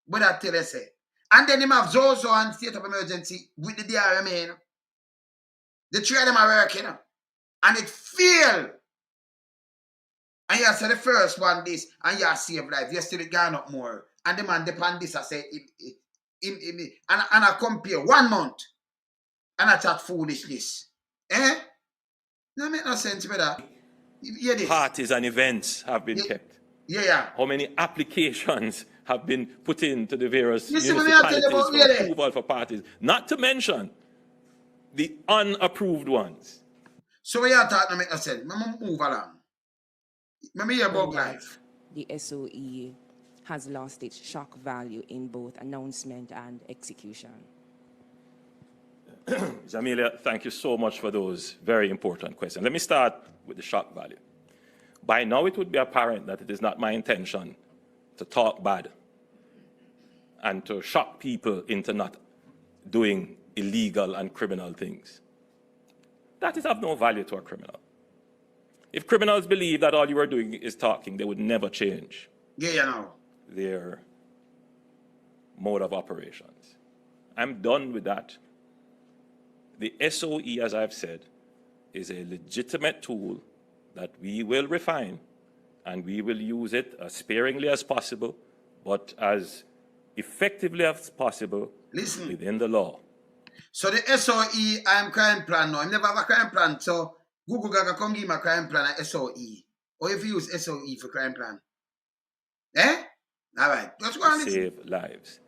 But I tell you say. And then him have Zozo and state of emergency with the DRMA, you know. The three of them are working, you know. And it failed. And you say the first one this, and you save life. You still gone up more. And the man depend this, I say, and I compare 1 month. And I chat foolishness. Eh? No make no sense, brother. You this. Parties and events have been kept. Yeah. How many applications have been put into the various Listen, municipalities for approval for parties? Not to mention the unapproved ones. So what you thought no make no sense? Move along. Let me hear about life. The SOE has lost its shock value in both announcement and execution. Jamilia, thank you so much for those very important questions. Let me start with the shock value. By now, it would be apparent that it is not my intention to talk bad and to shock people into not doing illegal and criminal things. That is of no value to a criminal. If criminals believe that all you are doing is talking, they would never change their mode of operations. I'm done with that. The SOE, as I've said, is a legitimate tool that we will refine and we will use it as sparingly as possible, but as effectively as possible within the law. So the SOE crime plan now. I never have a crime plan. So Google Gaga come give me a crime plan a SOE. Or if you use SOE for crime plan. Eh? All right. Let's go on. Save lives.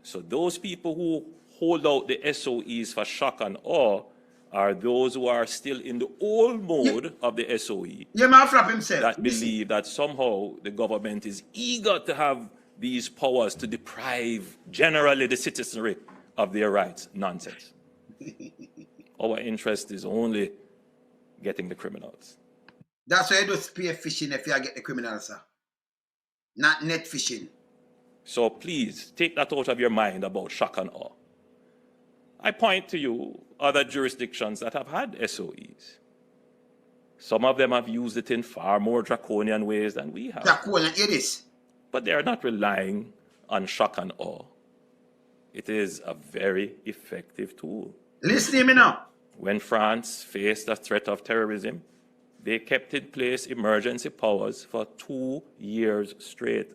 So those people who hold out the SOEs for shock and awe are those who are still in the old mode of the SOE. Yeah, man, flap himself. That believe that somehow the government is eager to have these powers to deprive generally the citizenry of their rights. Nonsense. Our interest is only getting the criminals. That's why you do spear fishing if you get the criminals, sir. Not net fishing. So please take that out of your mind about shock and awe. I point to you other jurisdictions that have had SOEs. Some of them have used it in far more draconian ways than we have. Draconian, it is. But they are not relying on shock and awe. It is a very effective tool. Listen to me now. When France faced a threat of terrorism, they kept in place emergency powers for 2 years straight.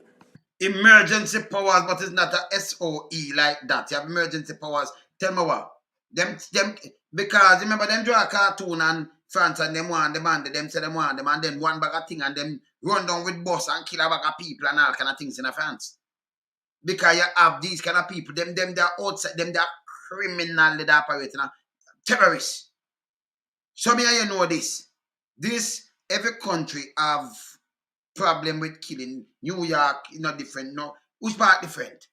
Emergency powers, but it's not a SOE like that. You have emergency powers. Tell me what. Them, because remember them draw a cartoon and France and them want them and them say them want them and then one bag of thing and them run down with bus and kill a bag of people and all kind of things in France. Because you have these kind of people, them they're outside, them they're criminal, they're operating, terrorists. So me you know this. This, every country have problem with killing. New York, different, no. Which part different?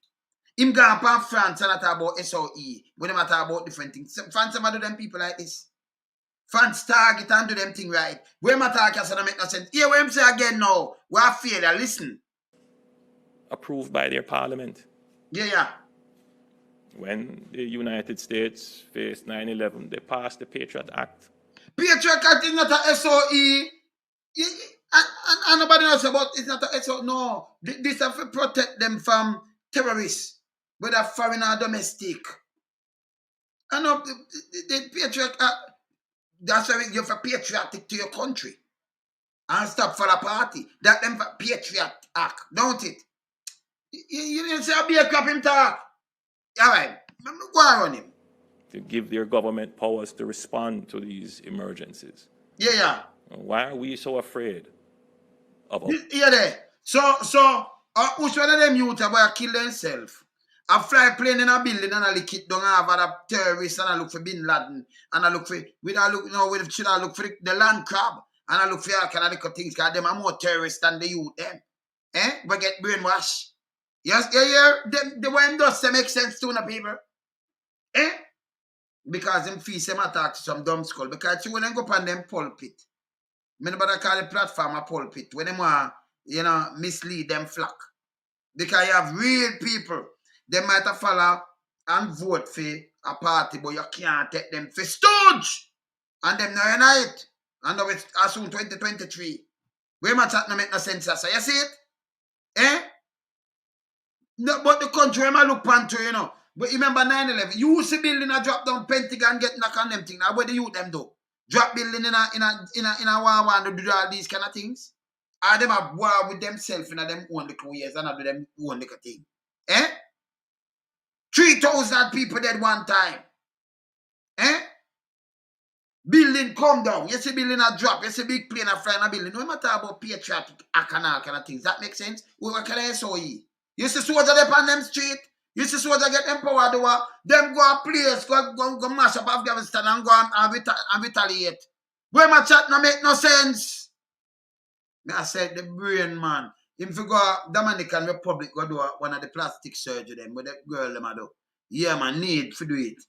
Him go up on France and talk about SOE. When they talk about different things. France do them people like this. France target and do them thing right. When I talk, I make no sense. Here, what I'm saying again now, we are failure. Listen. Approved by their parliament. Yeah. When the United States faced 9/11, they passed the Patriot Act. Patriot Act is not a SOE. And nobody knows about it's not a SOE. No. This have to protect them from terrorists, whether foreign or domestic. And the Patriot Act, that's why you're for patriotic to your country. And stop for a party. That them for Patriot Act, don't it? You didn't say I'll be a crap him talk. All right. Go on him. To give their government powers to respond to these emergencies. Yeah. Why are we so afraid of Yeah, there. So, which one of them youth about kill themselves? I fly plane in a building and I look it down have other terrorists and I look for Bin Laden and I look for should I look for the land crab and I look for all kind of things because them are more terrorists than the youth them. But get brainwashed. Yes, the way him does make sense to the people. Because them fees them attack to some dumb skull. Because when them go up on them pulpit, nobody call the platform a pulpit. When them want, mislead them flock. Because you have real people. They might have follow and vote for a party, but you can't take them for stooge. And them now unite. And now it's as soon 2023. Where my chat no make no sense, so you see it? No, but the country might look panto, But remember 9/11, you see building a drop down Pentagon get knock on them things. Now what do you them do? Drop building in a war to do all these kind of things? Or them have war with themselves in them own little years and do them own little thing. 3,000 people dead one time. Building come down. You see building a drop. You see big plane a fly in a building. No matter about patriotic act and all kind of things. That makes sense? What can I SOE? You see soldiers up on them street. You see soldiers get empowered. Them go a place, go mash up Afghanistan and go and retaliate. Where my chat no make no sense. I said the brain man. If you go Dominican Republic, go do one of the plastic surgery them with the girl them do. Yeah man, need to do it.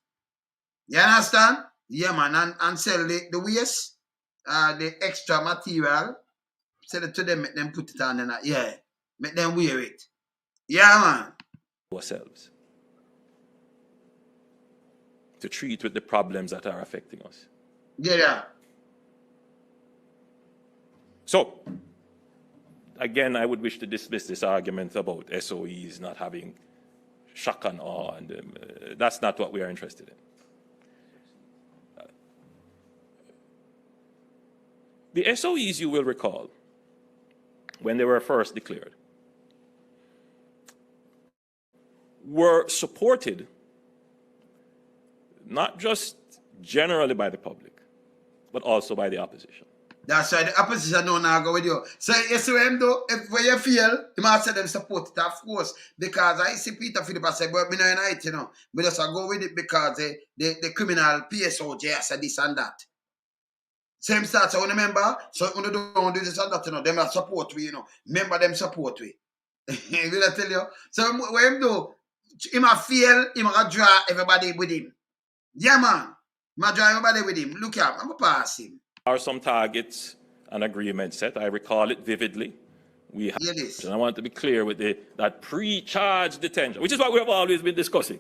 You understand? Yeah man, and sell the waste, the extra material. Sell it to them, make them put it on and make them wear it. Yeah man. Ourselves to treat with the problems that are affecting us. Yeah. So, again, I would wish to dismiss this argument about SOEs not having shock and awe, and that's not what we are interested in. The SOEs, you will recall, when they were first declared, were supported not just generally by the public, but also by the opposition. That's why the opposition don't now go with you. So you see what him do? If when you feel, you must say them support it, of course. Because I see Peter Philip say, but me no unite, you know. We just go with it because the criminal PSOJ say this and that. Same start, so remember, so when they don't do this and that, you know, them support we, you know. Remember them support we. Will I tell you? So what him do? He might feel, he might draw everybody with him. Yeah, man. He might draw everybody with him. Look at him, I'm going to pass him. There are some targets and agreements set. I recall it vividly. We have, and I want to be clear with that pre-charge detention, which is what we have always been discussing.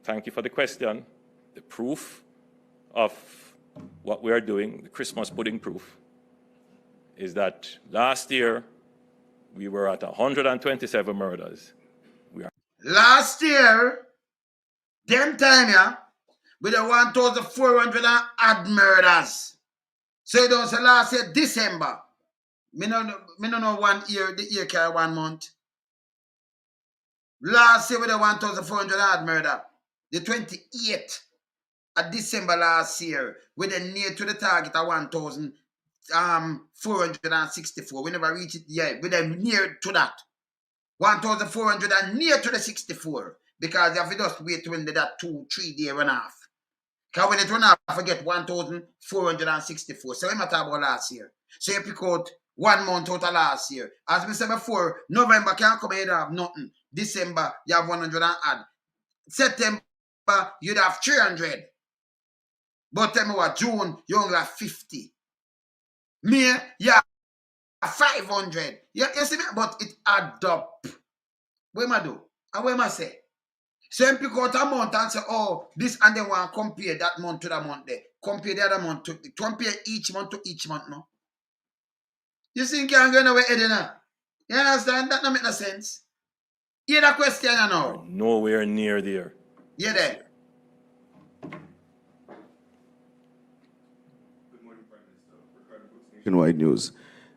Thank you for the question. The proof of what we are doing, the Christmas pudding proof, is that last year we were at 127 murders. Last year, them time, yeah, with the 1,400 and odd murders. So you don't say last year, December. Me no know 1 year, the year carry 1 month. Last year with the 1,400 and odd murder. The 28th of December last year, with the near to the target of 1,464. We never reached it yet. With them near to that. 1,400 and near to the 64. Because if you just wait when that 2-3 day run off. Because when it run off, I forget 1,464. So we talk about last year. So you pick out 1 month out of last year. As we said before, November can't come here, you have nothing. December, you have 100 and add. September, you'd have 300. But tell me what, June, you only have 50. May, you have 500. You see me? But it add up. What am I do? And what am I say? So you pick out a month and say, oh, this, and then one compare that month to that month there. Compare the other month to, compare each month to each month, no? You think you're going away, Edina? You understand? That don't make no sense. Hear that question, you know? Nowhere near there. Yeah, there. Nationwide News.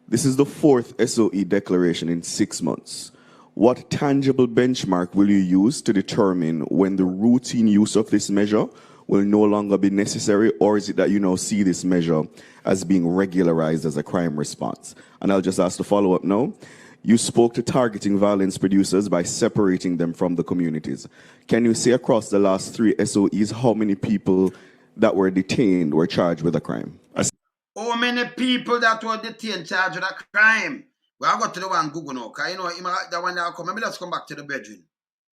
This is the 4th SOE declaration in 6 months. What tangible benchmark will you use to determine when the routine use of this measure will no longer be necessary, or is it that you now see this measure as being regularized as a crime response? And I'll just ask the follow-up now. You spoke to targeting violence producers by separating them from the communities. Can you say across the last 3 SOEs how many people that were detained were charged with a crime? How many people that were detained charged with a crime? Well, I got to the one Gugu now, because you know, that one that come. Maybe let's come back to the bedroom.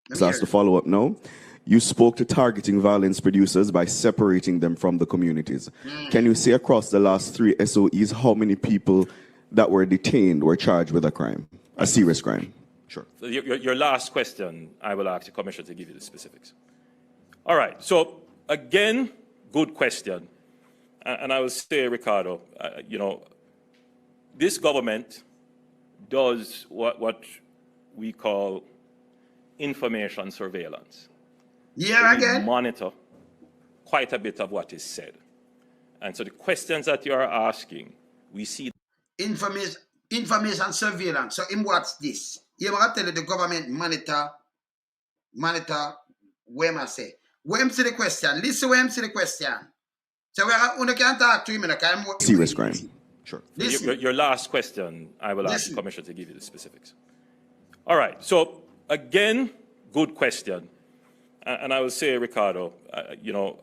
That's the follow-up now. You spoke to targeting violence producers by separating them from the communities. Can you say across the last 3 SOEs how many people that were detained were charged with a crime, a serious crime? Sure. So your last question, I will ask the Commissioner to give you the specifics. All right. So, again, good question. And I will say, Ricardo, you know, this government does what we call information surveillance. Yeah, so again. We monitor quite a bit of what is said. And so the questions that you are asking, we see information surveillance. So in what's this? You want to tell you the government monitor, where am I say? Where am I see the question? Listen where am I see the question. So we can't talk to him in a kind of serious crime. Sure. Your last question, I will ask the Commissioner to give you the specifics. All right. So, again, good question. And I will say, Ricardo, you know,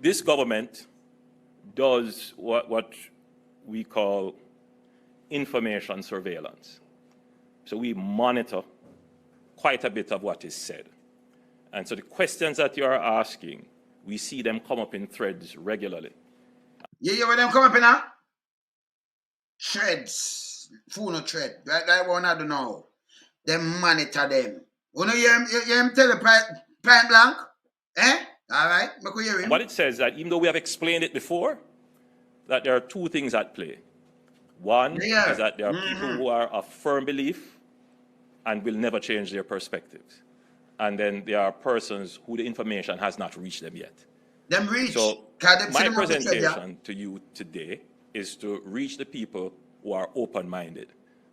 this government does what we call information surveillance. So we monitor quite a bit of what is said. And so the questions that you are asking, we see them come up in threads regularly. You hear where them come up in now? Threads. Phone thread. That one I don't know. Them monitor them. You know, you hear him tell the point blank? Eh? All right. Make we hear him. What it says that even though we have explained it before, that there are 2 things at play. One is that there are people who are of firm belief and will never change their perspectives. And then there are persons who the information has not reached them yet. Them reach. So Them my them have the tread, yeah? presentation to you today is to reach the people who are open-minded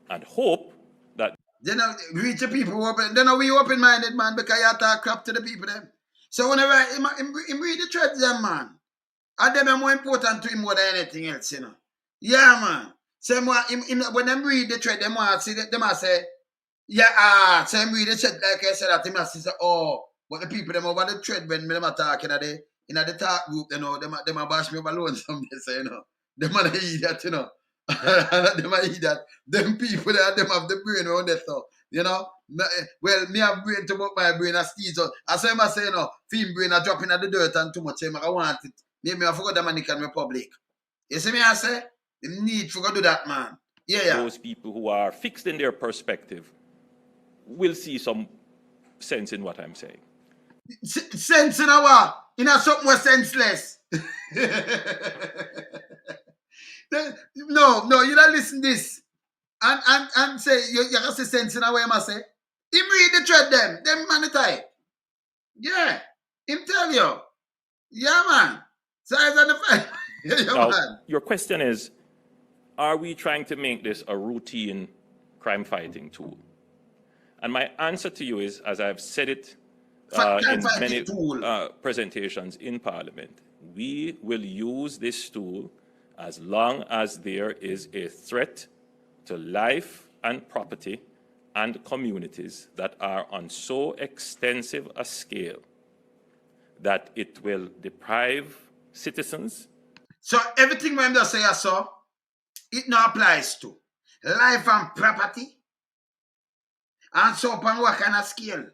and hope that Then reach the people who open. Then we open-minded, man, because you talk crap to the people them. So whenever him read the threads, them, man, and them are more important to him more than anything else, you know. Yeah, man. So when them read the thread, them want see them say, yeah, so him read the thread like I said that him say, oh, but the people them over the thread when them are talking in the talk group, you know, them are bash me over alone someday, so you know. Them are idiot, you know. Them are idiot. Them people that them have the brain around there, so you know. Well, me have brain to work my brain as Steve. So as I say, you know, film brain are dropping at the dirt and too much. I want it. Maybe I forgot the Dominican Republic. You see me? I say, the need for go do that, man. Yeah. those people who are fixed in their perspective will see some sense in what I'm saying. Sense in our, in a something more senseless. No, you don't listen this. And say, you can say sense in a way, I say. Him read the thread them man type. Yeah, him tell you. Yeah, man. Size on the fight. Yeah, Now, man. your question is, are we trying to make this a routine crime-fighting tool? And my answer to you is, as I've said it in many presentations in Parliament, we will use this tool as long as there is a threat to life and property and communities that are on so extensive a scale that it will deprive citizens. So everything when they say I saw, it now applies to life and property. And so upon what kind of scale?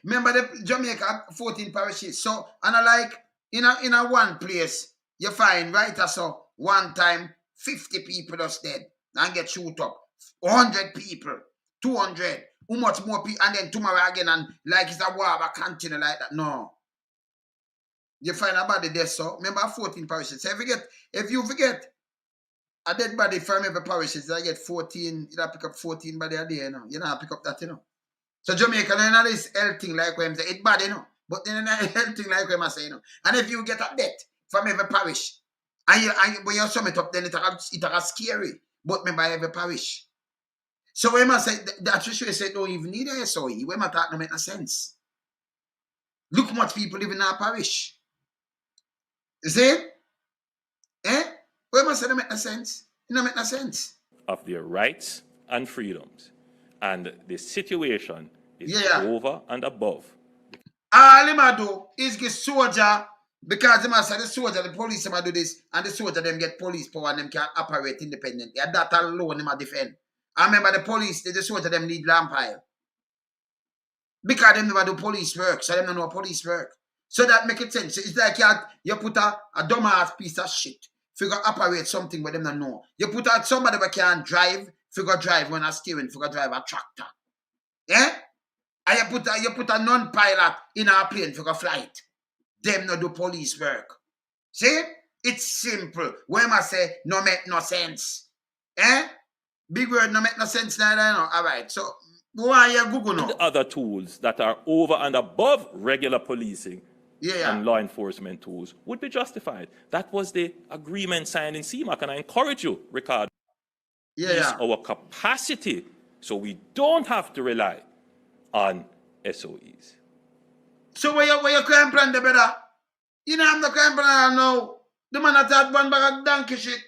Remember the Jamaica 14 parishes. So and I like in a one place, you find right so one time 50 people just dead and get shoot up. 100 people, 200, how much more people, and then tomorrow again, and like it's a war, a continue like that. No. You find about the death, so remember 14 parishes. So if you forget a dead body from every parishes, I get 14, you pick up 14 body a day, you know. You know, pick up that, you know. So Jamaica, you know, this health thing like when say it's bad, you know. But then health thing like when I say, you know. And if you get a death from every parish, and when you sum it up, then it's scary. But remember every parish. So when I say that you say don't even need a SOE, when I talk no make no sense. Look how much people live in our parish. You see? When I say don't make no sense, it don't make no sense. Of their rights and freedoms. And the situation is over and above. All him do is get soldier, because them say the soldier, the police them do this, and the soldier them get police power and them can operate independently. And that alone them defend. I remember the police, the soldier them need lamp pile. Because them never do police work, so them don't know police work. So that make it sense. It's like you put a dumbass piece of shit, figure operate something where them don't know. You put out somebody that can drive, figure drive when a steering, figure drive a tractor. Yeah? And you put a non-pilot in a plane figure flight. Them no do police work. See? It's simple. When I say no make no sense. Big word no make no sense now, you know. All right. So why you Google now? And other tools that are over and above regular policing and law enforcement tools would be justified. That was the agreement signed in CMAC, and I encourage you, Ricardo, use our capacity so we don't have to rely on SOEs. So where your crime plan, the brother? You know I'm the crime plan now. The man that had one bag of donkey shit.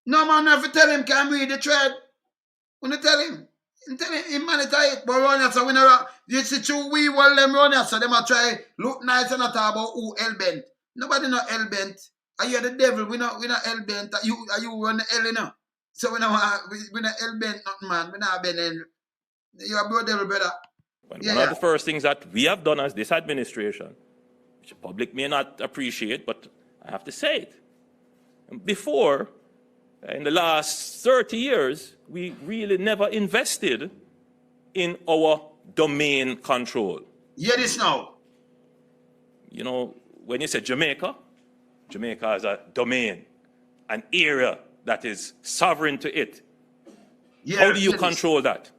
No man have to tell him can read the thread. When you tell him monetize it. But run here, so we know you see two we will them run here, so them a try look nice and not talk about who hell-bent. Nobody know hell-bent. Are you the devil? We not hell-bent. Are you run the hell, you know? So we not hell-bent nothing, man. We not bent. You a bro devil, brother. One of the first things that we have done as this administration, which the public may not appreciate, but I have to say it. Before, in the last 30 years, we really never invested in our domain control. Hear this now. You know, when you say Jamaica, Jamaica has a domain, an area that is sovereign to it. How do you control that?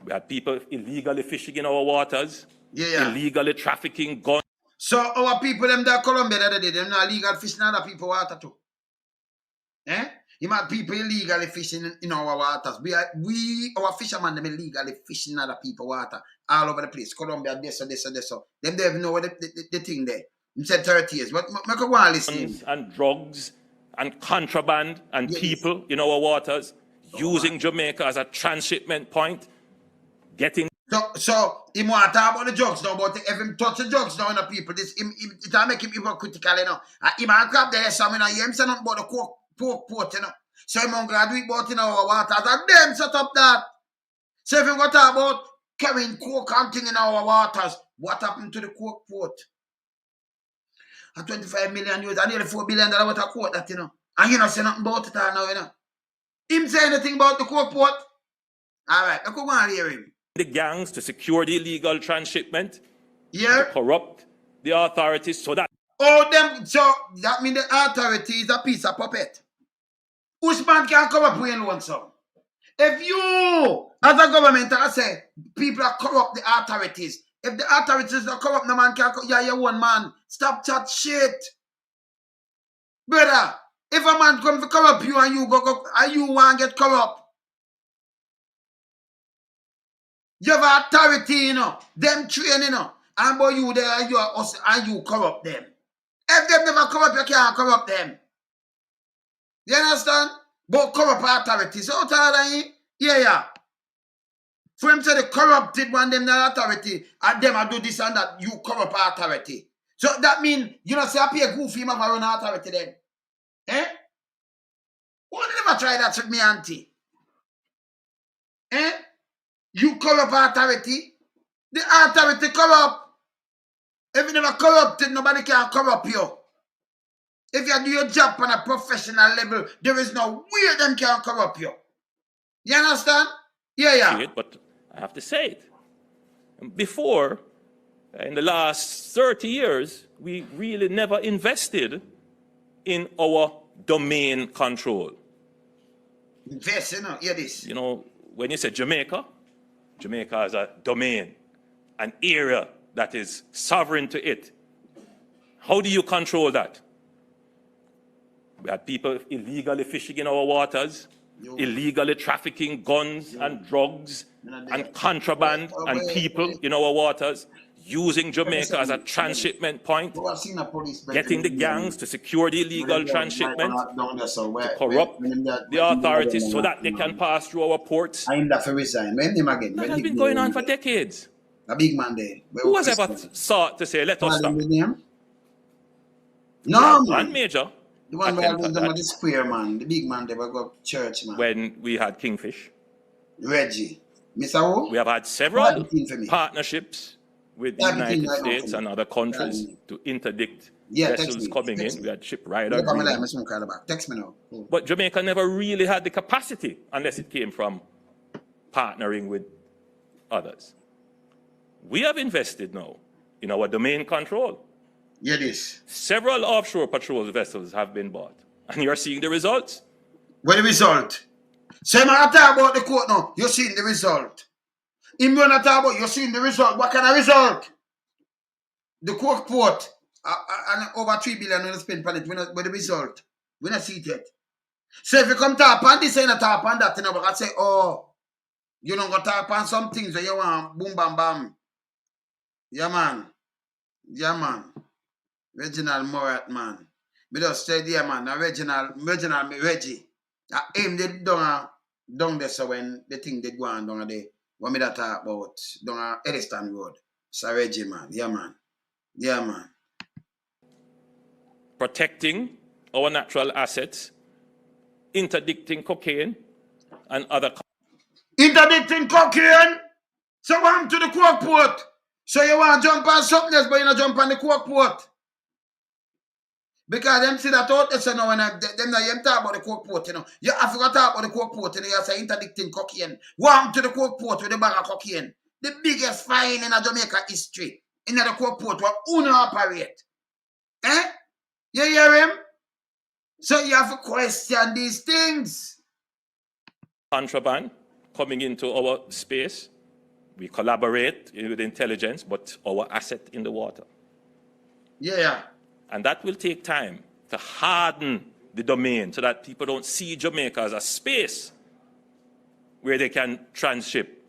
We had people illegally fishing in our waters, illegally trafficking guns. So our people them there Colombia the other day, them not legal fishing other people water too. You might people illegally fishing in our waters. Our fishermen them illegally fishing other people water all over the place. Colombia, this. Them don't even know what the thing there. You said 30 years. But make a one listen. And drugs and contraband and people in our waters, using Jamaica as a transshipment point, getting. So he want to talk about the drugs now, but if him touch the drugs now in the people, it'll make him hypocritical, you know. He might grab the some, you know, he ain't say nothing about the pork port, you know. So he might do it about in our waters, and them set up that. So if you go talk about carrying coke and thing in our waters, what happened to the coke port? And 25 million euros, and nearly $4 billion worth of coke that, you know. And you not say nothing about it all now, you know. Him say anything about the coke port? All right, let's go and hear him. The gangs to secure the illegal transshipment, to corrupt the authorities so that. Oh, them, so that means the authority is a piece of puppet. Which man can come up with one song? If you, as a government, I say, people are corrupt the authorities. If the authorities are corrupt, no man can come. Yeah, you one man. Stop chat shit. Brother, if a man comes to corrupt you and you go and you want to get corrupt, you have authority, you know, them train, you know, and boy you there, you are us, and you corrupt them. If them never corrupt, you can't corrupt them. You understand? But corrupt authorities, so yeah. For him say the corrupted one, them the authority, and them I do this and that, you corrupt authority. So that means, you know, say I pay a goofy him have a run authority then. Why did never try that with me auntie? You corrupt authority. The authority corrupt. If you never corrupted, nobody can corrupt you. If you do your job on a professional level, there is no way them can corrupt you. You understand? Yeah. But I have to say it. Before, in the last 30 years, we really never invested in our domain control. Invest, you know, hear this. You know, when you say Jamaica is a domain, an area that is sovereign to it. How do you control that? We had people illegally fishing in our waters, illegally trafficking guns and drugs and contraband and people in our waters, using Jamaica as a transshipment point, getting the gangs to secure the illegal transshipment, to corrupt the authorities so that they can pass through our ports. That has been going on for decades. A big man there. Who has ever sought to say, let us stop? No, man. Major. The one where the square man, the big man, they were go church, man. When we had Kingfish. Reggie. Mr. Who? We have had several partnerships with the United States and other countries to interdict vessels coming in. We had ship rider. Text me now. But Jamaica never really had the capacity unless it came from partnering with others. We have invested now in our domain control. Yeah, this. Several offshore patrol vessels have been bought. And you're seeing the results. What the result? So I'm not talking about the court now. You're seeing the result. I'm not talking about you're seeing the result. What kind of result? The court port and over $3 billion on spend on it. What the result? We not see it yet. So if you come tap on this and tap on that, you know, but I say, oh, you don't go tap on some things that you want boom bam bam. Yeah man. Reginald Morat, man. Me just said, yeah, man. Reginald, me Reggie. I aim the down there, so when the thing did go on down there, what me that talk about, down Ediston Road. So Reggie, man. Yeah, man. Protecting our natural assets, interdicting cocaine and other. Interdicting cocaine? So I'm to the coke port. So you want to jump on something else, but you don't jump on the coke port. Because them see that out there, so now when them talk about the coke port, you know. You have to talk about the coke port, you know, you say interdicting cocaine. Walk to the coke port with the bag of cocaine. The biggest fine in Jamaica history. In the coke port where UNO operate. You hear him? So you have to question these things. Contraband coming into our space. We collaborate with intelligence, but our asset in the water. Yeah. And that will take time to harden the domain so that people don't see Jamaica as a space where they can transship.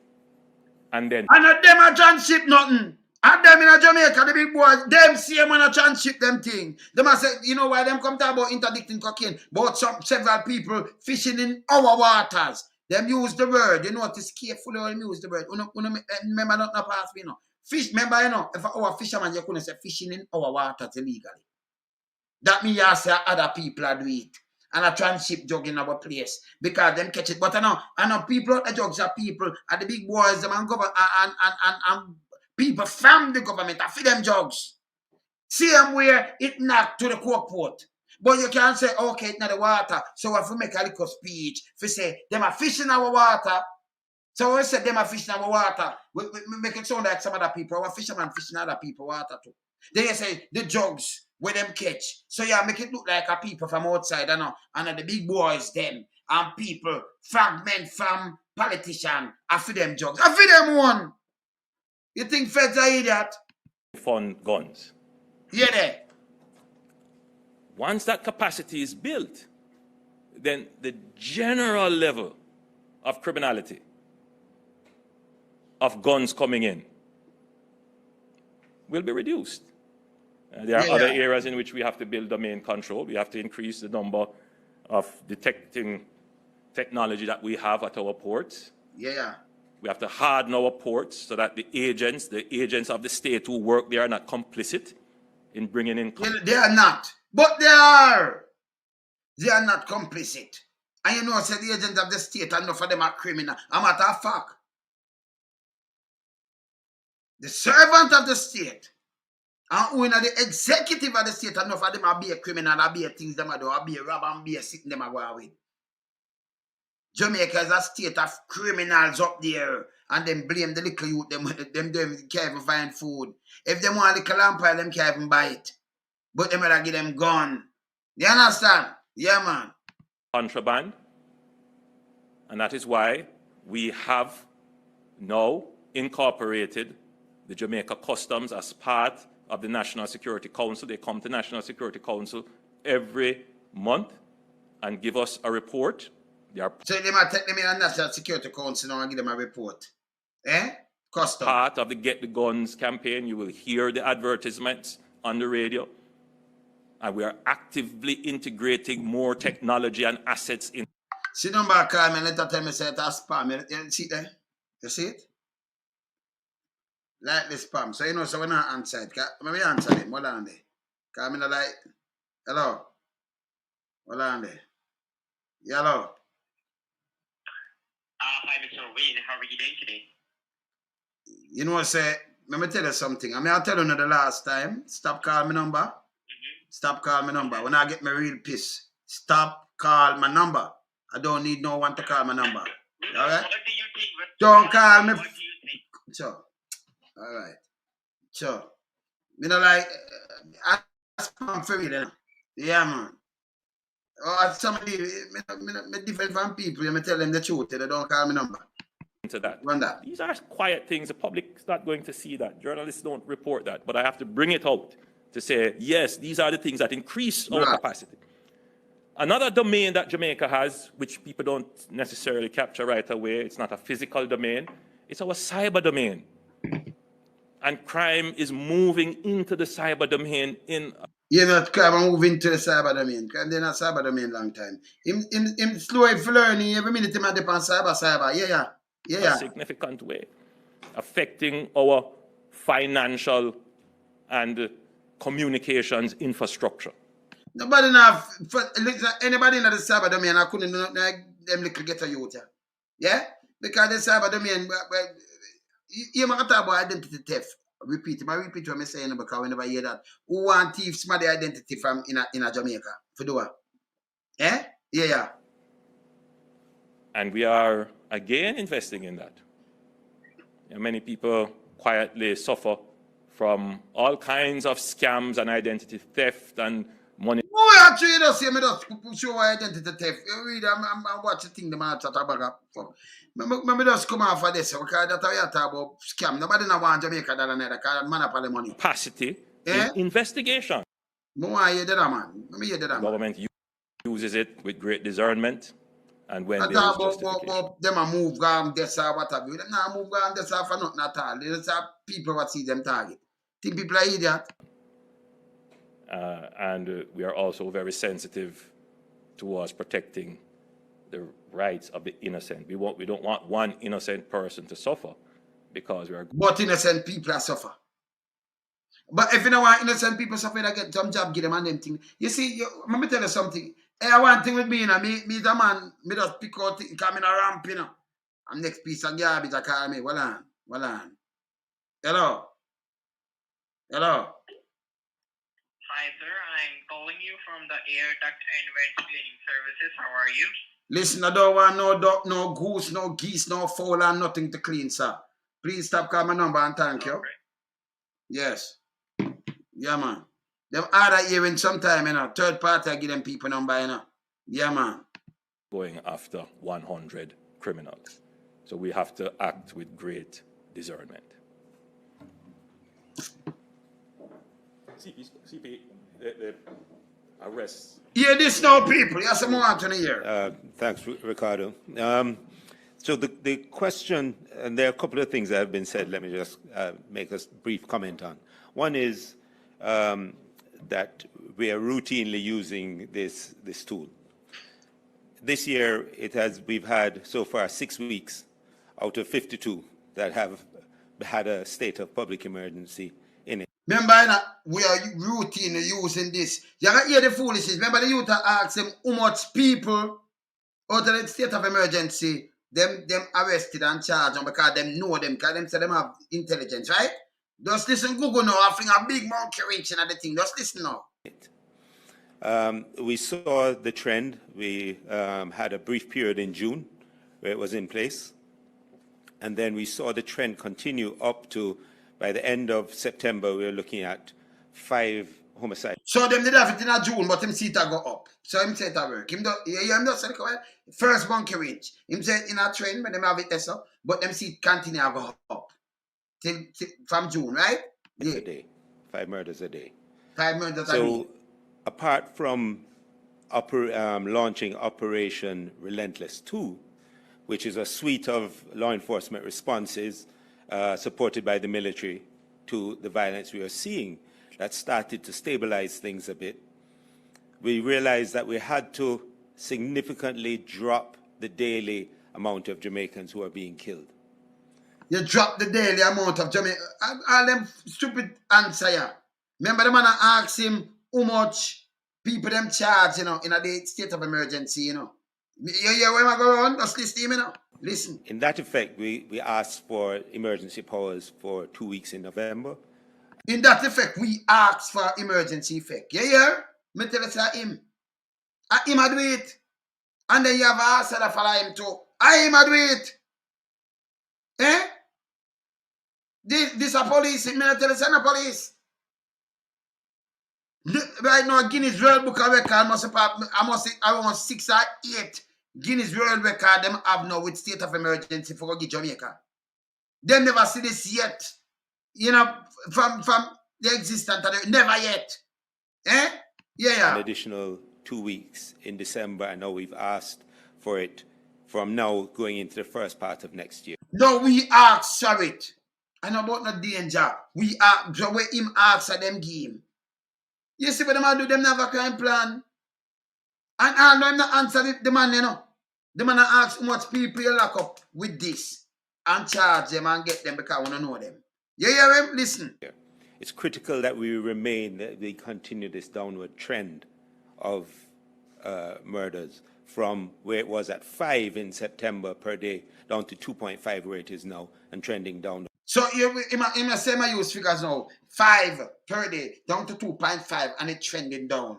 And then And not them a transship nothing. And them in a Jamaica, the big boys, them see them and a transship them thing. Them a say, you know why them come talk about interdicting cocaine? But several people fishing in our waters. Them use the word, you notice carefully when you use the word. Remember not pass me, you know. Fish, remember, you know, if our fisherman, you couldn't say fishing in our waters illegally. That means you say other people are do it. And a transship jug in our place. Because them catch it. But I know people out the jugs are people, and the big boys, them and government and people from the government, I feed them jugs. See them where it knocked to the coke pot. But you can't say, okay, it's not the water. So if we make a little speech, if we say, them are fishing our water. So when we say them are fishing our water, we make it sound like some other people. Our fishermen fishing other people water too. Then you say, the jugs where them catch. So yeah, make it look like a people from outside, and the big boys, them, and people, fragment from politician, I feed them jugs. I feed them one. You think feds are idiot? fund guns. Yeah, there. Once that capacity is built, then the general level of criminality, of guns coming in, will be reduced. There are other areas in which we have to build domain control. We have to increase the number of detecting technology that we have at our ports. Yeah. We have to harden our ports so that the agents of the state who work there are not complicit in bringing in. They are not. But they are. They are not complicit. And you know, say the agents of the state, enough of them are criminal. A matter of fact, the servant of the state, and who in the executive of the state, enough of them are be a criminal, are be a things them are do, are be a robber, and be a sitting them are go with. Jamaica is a state of criminals up there, and them blame the little youth, them can't even find food. If them want a little empire, them can't even buy it. But them rather give them gun. You understand? Yeah, man. Contraband. And that is why we have now incorporated the Jamaica Customs as part of the National Security Council. They come to National Security Council every month and give us a report. So they might take them in a National Security Council now and give them a report. Customs. Part of the Get the Guns campaign. You will hear the advertisements on the radio. And we are actively integrating more technology and assets in. See number call me, let her tell me say it's a spam. You see it there? You see it? Like the spam. So you know, so we're not answer it. Let me answer them. Hold on there. Call me like, hello? Hold on there. Hello? Hi, Mr. Wayne. How are you doing today? You know, say, let me tell you something. I'll tell you the last time. Stop calling my number. Stop calling my number. When I get me real pissed, stop calling my number. I don't need no one to call my number. All right? What do you think? Don't call me. What do you think? Sure. All right. Sure. You know, like, I spam for me then. Yeah, man. Or somebody, me different from people, you tell them the truth, they don't call me number. Into that. Run that. These are quiet things. The public's not going to see that. Journalists don't report that. But I have to bring it out to say, yes, these are the things that increase our capacity. Another domain that Jamaica has, which people don't necessarily capture right away, it's not a physical domain, it's our cyber domain. And crime is moving into the cyber domain in... You're not crime moving to the cyber domain. Crime they're not cyber domain long time. Him slow for learning, every minute him a dip on cyber. Yeah. A significant way, affecting our financial and communications infrastructure. Nobody enough. Anybody in the cyber domain, I couldn't do them little get a youth. Yeah? Because the cyber domain, you might talk about identity theft. Repeat what I'm saying because we never hear that. Who want thieves some of the identity from in a Jamaica? For do what? Yeah. And we are again investing in that. Many people quietly suffer from all kinds of scams and identity theft and money. Oh, actually, you don't see me just show identity theft. You read, I'm watching things the man chat about. Maybe just come off of this because that's how you talk about scam. Nobody now want Jamaica that another because man up all the money. Capacity investigation. More you did that, man. Let me hear that, The man. government uses it with great discernment and when I there is talk justification. about them a move gone this or what have you. Them not move gone this or for nothing at all. They just have people what see them target. Think people are idiot. And we are also very sensitive towards protecting the rights of the innocent. We don't want one innocent person to suffer because we are. But innocent people are suffer. But if you don't want innocent people suffer, they get some job, give them and them thing. You see, let me tell you something. Hey, one thing with me, you know, me the man, me just pick out thing, come in a ramp, you know. And next piece of garbage, I call me. Hold on. Hello. Hi, sir. I'm calling you from the Air Duct and Vent Cleaning Services. How are you? Listen, I don't want no duck, no goose, no geese, no fowl, and nothing to clean, sir. Please stop calling my number and thank you. Okay. Yes. Yeah, man. Them other hearing sometime, you know. Third party, I give them people number, you know. Yeah, man. Going after 100 criminals. So we have to act with great discernment. CP, the arrests. Yeah, this now, people. Yes, I'm want to hear. Thanks, Ricardo. So the question, and there are a couple of things that have been said. Let me just make a brief comment on. One is that we are routinely using this tool. This year, we've had so far 6 weeks out of 52 that have had a state of public emergency in it. Remember, we are routinely using this. You can hear the foolishness. Remember, the youth ask them how much people out of the state of emergency them arrested and charged because them know them, because them say them have intelligence, right? Just listen, Google now, I think a big monkey wrench and the thing. Just listen now. We saw the trend. We had a brief period in June where it was in place. And then we saw the trend continue up to, by the end of September, we were looking at 5 homicides. So them did have it in June, but him see it go up. So him say it work. Him not say first monkey wrench. Him say in a trend when them have it so, but them see it continue to go up. Till from June, right? Yeah. A day. 5 murders a day. 5 murders a day. So apart from launching Operation Relentless 2, which is a suite of law enforcement responses supported by the military to the violence we are seeing, that started to stabilize things a bit, we realized that we had to significantly drop the daily amount of Jamaicans who are being killed. You drop the daily amount of Jamaican. All them stupid answer, yeah. Remember the man asked him how much people them charge, you know, in a state of emergency, you know. You hear where I go on? Just listen to me now. Listen. In that effect, we asked for emergency powers for 2 weeks in November. In that effect, we asked for emergency effect. You hear? Me tell you him. Him a do it. And then you have asked that follow him too. Him a do it. Eh? This a police. Me not tell you a police. Right now, Guinness World Book of Record I must say around 6 or 8 Guinness World Record them have now with state of emergency for go give Jamaica. Them never see this yet. You know, from the existence of it. Never yet. Eh? Yeah. An additional 2 weeks in December, and now we've asked for it from now going into the first part of next year. No, we asked for it. I know about no danger. We asked, so where him asked for them give him. You see what them do, them have a crime plan. And all them not answer the man, you know. The man ask how much people you lock up with this and charge them and get them because we don't know them. You hear him? Listen. It's critical that we continue this downward trend of murders from where it was at 5 in September per day down to 2.5 where it is now and trending down. So you say my use figures now 5 per day down to 2.5 and it's trending down.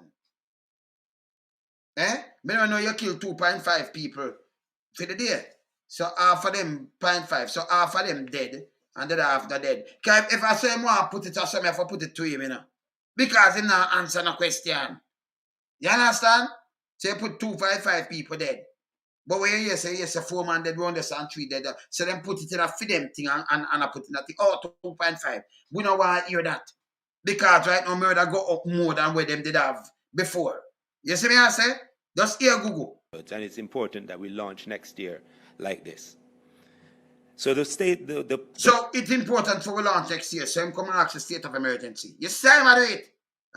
Eh? Me don't know you kill 2.5 people for the day. So half of them 0.5. So half of them dead. And the other half not dead. Because if I say him want to put it or something, I have to put it to him, you know. Because he not answer no question. You understand? So you put 255 people dead. But when you say, yes, 4 man dead, 1 and 3 dead. So then put it in a for them thing and I put it in that thing. Oh, 2.5. We don't want to hear that. Because right now murder go up more than where them did have before. You see me I say? Just hear Gugu. And it's important that we launch next year like this. So the state, So it's important for we launch next year. So I'm coming to ask the state of emergency. You say I'm do it.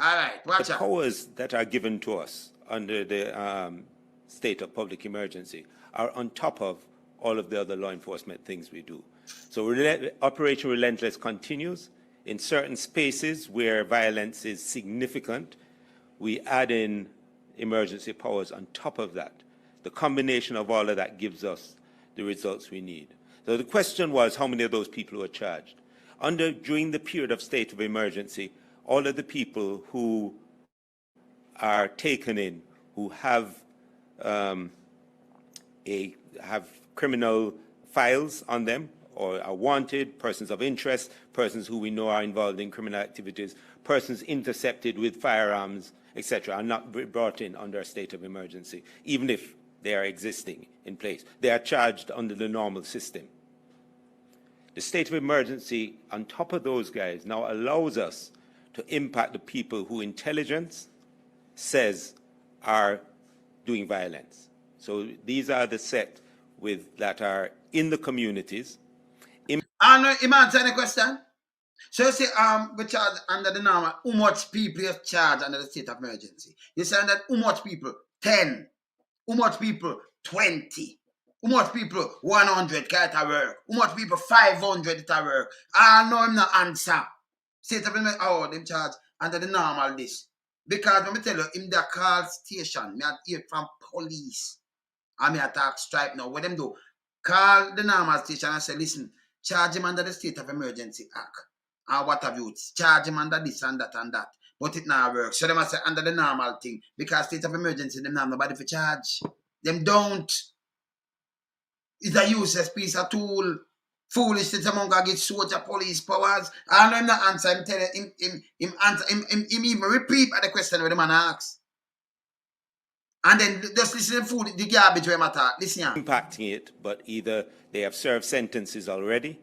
All right, watch the out. powers that are given to us under the state of public emergency are on top of all of the other law enforcement things we do. So Operation Relentless continues. In certain spaces where violence is significant, we add in emergency powers on top of that. The combination of all of that gives us the results we need. So the question was how many of those people were charged. During the period of state of emergency, all of the people who are taken in, who have criminal files on them, or are wanted, persons of interest, persons who we know are involved in criminal activities, persons intercepted with firearms, etc., are not brought in under a state of emergency, even if they are existing in place. They are charged under the normal system. The state of emergency, on top of those guys, now allows us to impact the people who intelligence says are doing violence. So these are the set that are in the communities. And him answer the question. So you say we charge under the normal, how much people you charge under the state of emergency? You say that how much people? 10. How much people? 20. How much people? 100 can't work. How much people? 500 it work. I know him not answer. State of emergency, oh, them charge under the normal this. Because when I tell you, in the call station, me hear from police. And me attack stripe now. What them do? Call the normal station and say, listen, charge him under the State of Emergency Act. And what have you? Charge him under this and that and that. But it now works. So they must say under the normal thing. Because State of Emergency, them not have nobody for charge. Them don't. It's a useless piece of tool. Foolish that someone gonna get soldier police powers. I know him not answer. Him tell him answer. Him even repeat the question where the man asks. And then just listen to the garbage where I talk. Listen. Impacting it, but either they have served sentences already,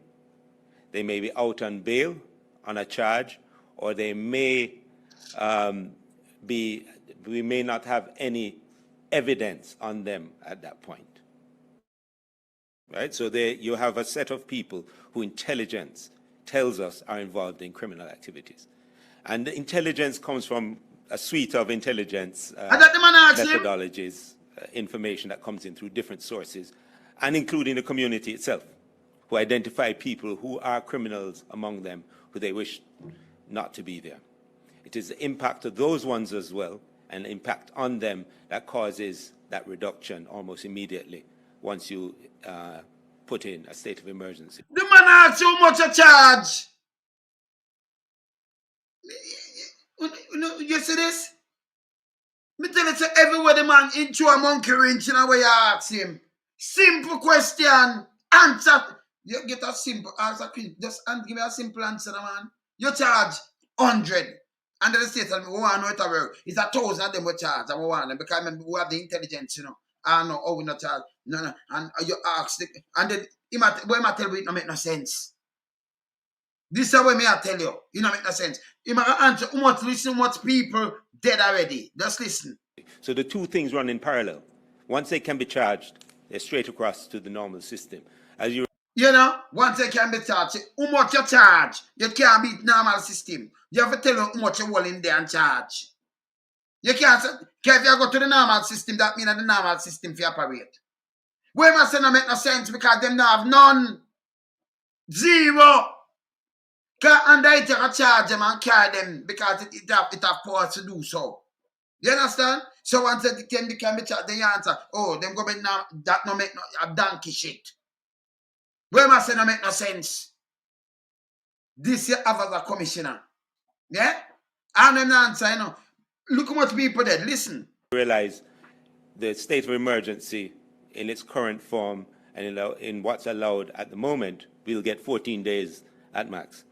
they may be out on bail on a charge, or they may we may not have any evidence on them at that point. Right? So you have a set of people who intelligence tells us are involved in criminal activities. And the intelligence comes from a suite of intelligence methodologies, information that comes in through different sources, and including the community itself, who identify people who are criminals among them, who they wish not to be there. It is the impact of those ones as well, and the impact on them that causes that reduction almost immediately once you put in a state of emergency. The man asks you how much you charge. You see this? Me tell you, so everywhere the man into a monkey wrench in a way you ask him. Simple question. Answer. You get a simple answer. Just give me a simple answer, man. You charge 100. And the state tell me, we want to know it work. It's 1,000 of them we charge. And we want them because we have the intelligence, you know. I know how we not charge. No. And you ask. And then when I tell you, it don't make no sense. This is what I tell you. It don't make no sense. You might answer how much listen, what people dead already. Just listen. So the two things run in parallel. Once they can be charged, they're straight across to the normal system. As you know, once they can be charged, how much you charge, you can't beat normal system. You have to tell them how much you hold in there and charge. You can't say, if you go to the normal system, that means that the normal system for operate. Where must say no make no sense because them not have none. Zero. And they take a charge them and carry them because it have power to do so. You understand? So once it can be charged, then you answer, oh, them go back now, that no make no a donkey shit. Where must say no make no sense? This you have as a commissioner. Yeah? And them answer, you know. Look how much people dead. Listen. Realize the state of emergency in its current form and in what's allowed at the moment, we'll get 14 days at max.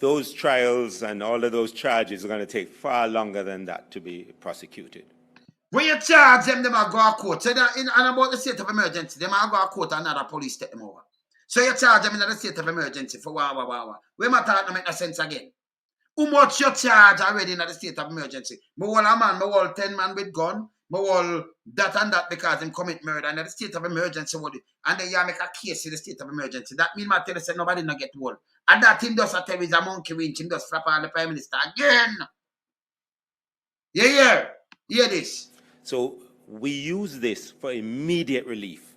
Those trials and all of those charges are going to take far longer than that to be prosecuted. When you charge them, they might go to court. So and about the state of emergency, they might go to court and another police take them over. So you charge them in the state of emergency for wow. We matter not make no sense again. How much you charge already in the state of emergency? Me wall a man, me wall 10 man with gun, me wall that and that because him commit murder in the state of emergency. And then you make a case in the state of emergency. That means I tell you say nobody not get wall. And that him does a tell is a monkey winch, him does flap on the Prime Minister again. Yeah. Hear this. So we use this for immediate relief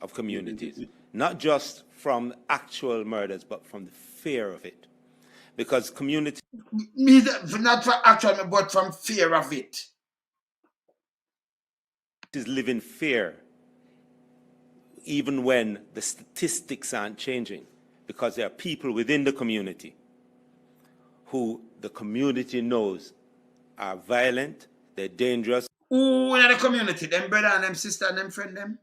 of communities, not just from actual murders, but from the fear of it. Because communities Not for actual, but from fear of it. live in fear, even when the statistics aren't changing, because there are people within the community who the community knows are violent, they're dangerous. Who in the community? Them brother and them sister and them friend them?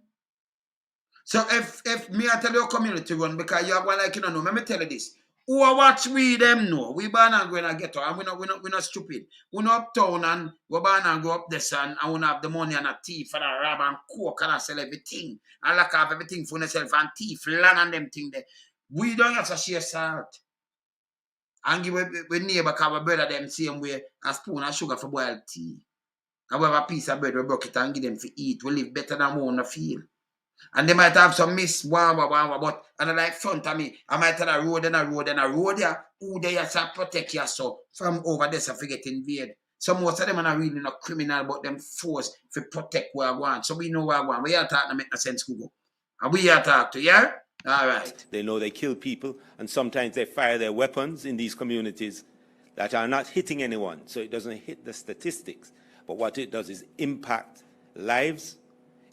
So if me I tell your community run because you are one like you don't know, let me tell you this. Who are watch we them know? We born and go in a ghetto and we're not stupid. We not uptown and we born and go up this and we have the money and a thief and a rob and coke and sell everything. And like have everything for yourself and thief, land and them thing there. We don't have to share salt. And give we neighbor cause our brother them same way a spoon of sugar for boiled tea. And we have a piece of bread we broke it and give them for eat. We live better than we want to feel. And they might have some miss, but and like front of me, I might have a road and a road there. Who they have to protect you so from over there so forget invade. So most of them are not really not criminal, but them force to protect where I want. So we know where I want. We are talking to make no sense, Gugu. And we are talking to, yeah? All right. They know they kill people, and sometimes they fire their weapons in these communities that are not hitting anyone. So it doesn't hit the statistics. But what it does is impact lives,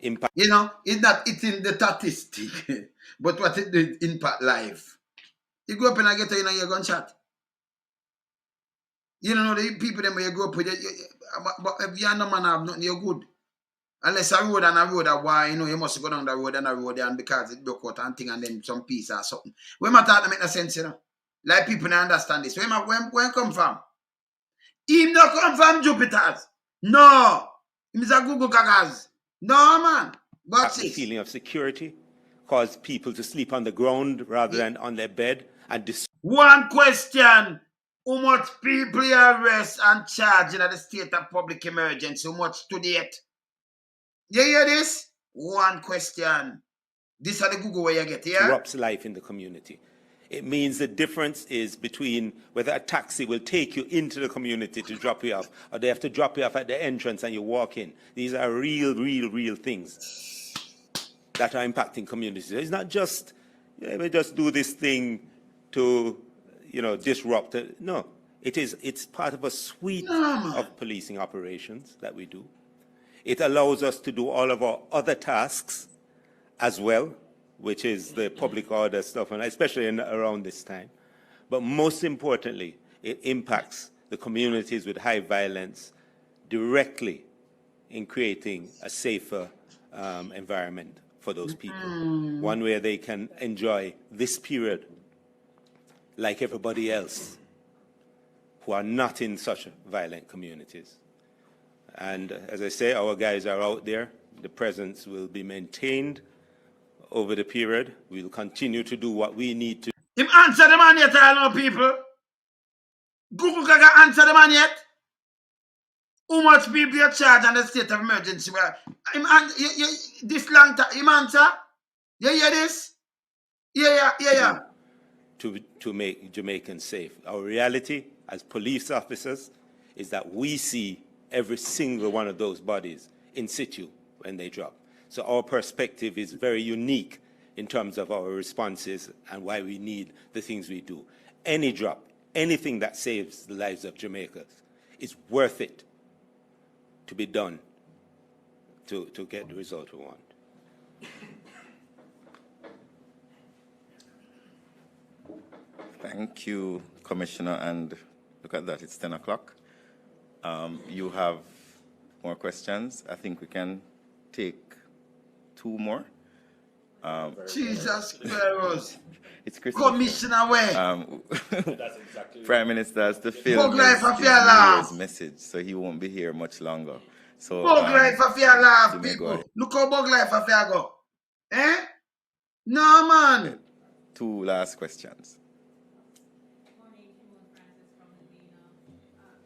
impact. You know, it's not hitting the statistic, but what it did impact life. You go up in a ghetto, you know, you're gunshot. You don't know the people them where you go up with, but if you're no man have nothing, you're good. Unless a road are why, you know, you must go down the road and because it broke out and thing and then some piece or something. Where my thought make no sense, you know. Like people don't understand this. Where come from? Him not come from Jupiter's. No. Him is a Google Gagas. No, man. What's The this? feeling of security cause people to sleep on the ground rather than on their bed and One question. How much people you arrest and charge in the state of public emergency? How much to date? You hear this? One question. This are the Google where you get, yeah? disrupts life in the community. It means the difference is between whether a taxi will take you into the community to drop you off, or they have to drop you off at the entrance and you walk in. These are real things that are impacting communities. It's not just, we just do this thing to, disrupt it. No, it's part of a suite of policing operations that we do. It allows us to do all of our other tasks as well, which is the public order stuff, and especially around this time. But most importantly, it impacts the communities with high violence directly in creating a safer environment for those people. One where they can enjoy this period like everybody else who are not in such violent communities. And as I say, our guys are out there. The presence will be maintained over the period. We'll continue to do what we need to. Him answer the man yet, I know people. Google Gaga answer the man yet. How much people you charge on the state of emergency? This long time, him answer? You hear this? Yeah. To make Jamaicans safe. Our reality as police officers is that we see every single one of those bodies in situ when they drop. So our perspective is very unique in terms of our responses and why we need the things we do. Any drop, anything that saves the lives of Jamaicans is worth it to be done to get the result we want. Thank you, Commissioner. And look at that, it's 10 o'clock. You have more questions. I think we can take two more. Jesus Christ. It's Christmas. Commissioner where? That's exactly Prime Minister has to film Bug life his of New your laugh. Year's message, so he won't be here much longer. So Bug life of your laugh, you may go people. ahead. Look how bug life of your go. Eh? No, man. Two last questions.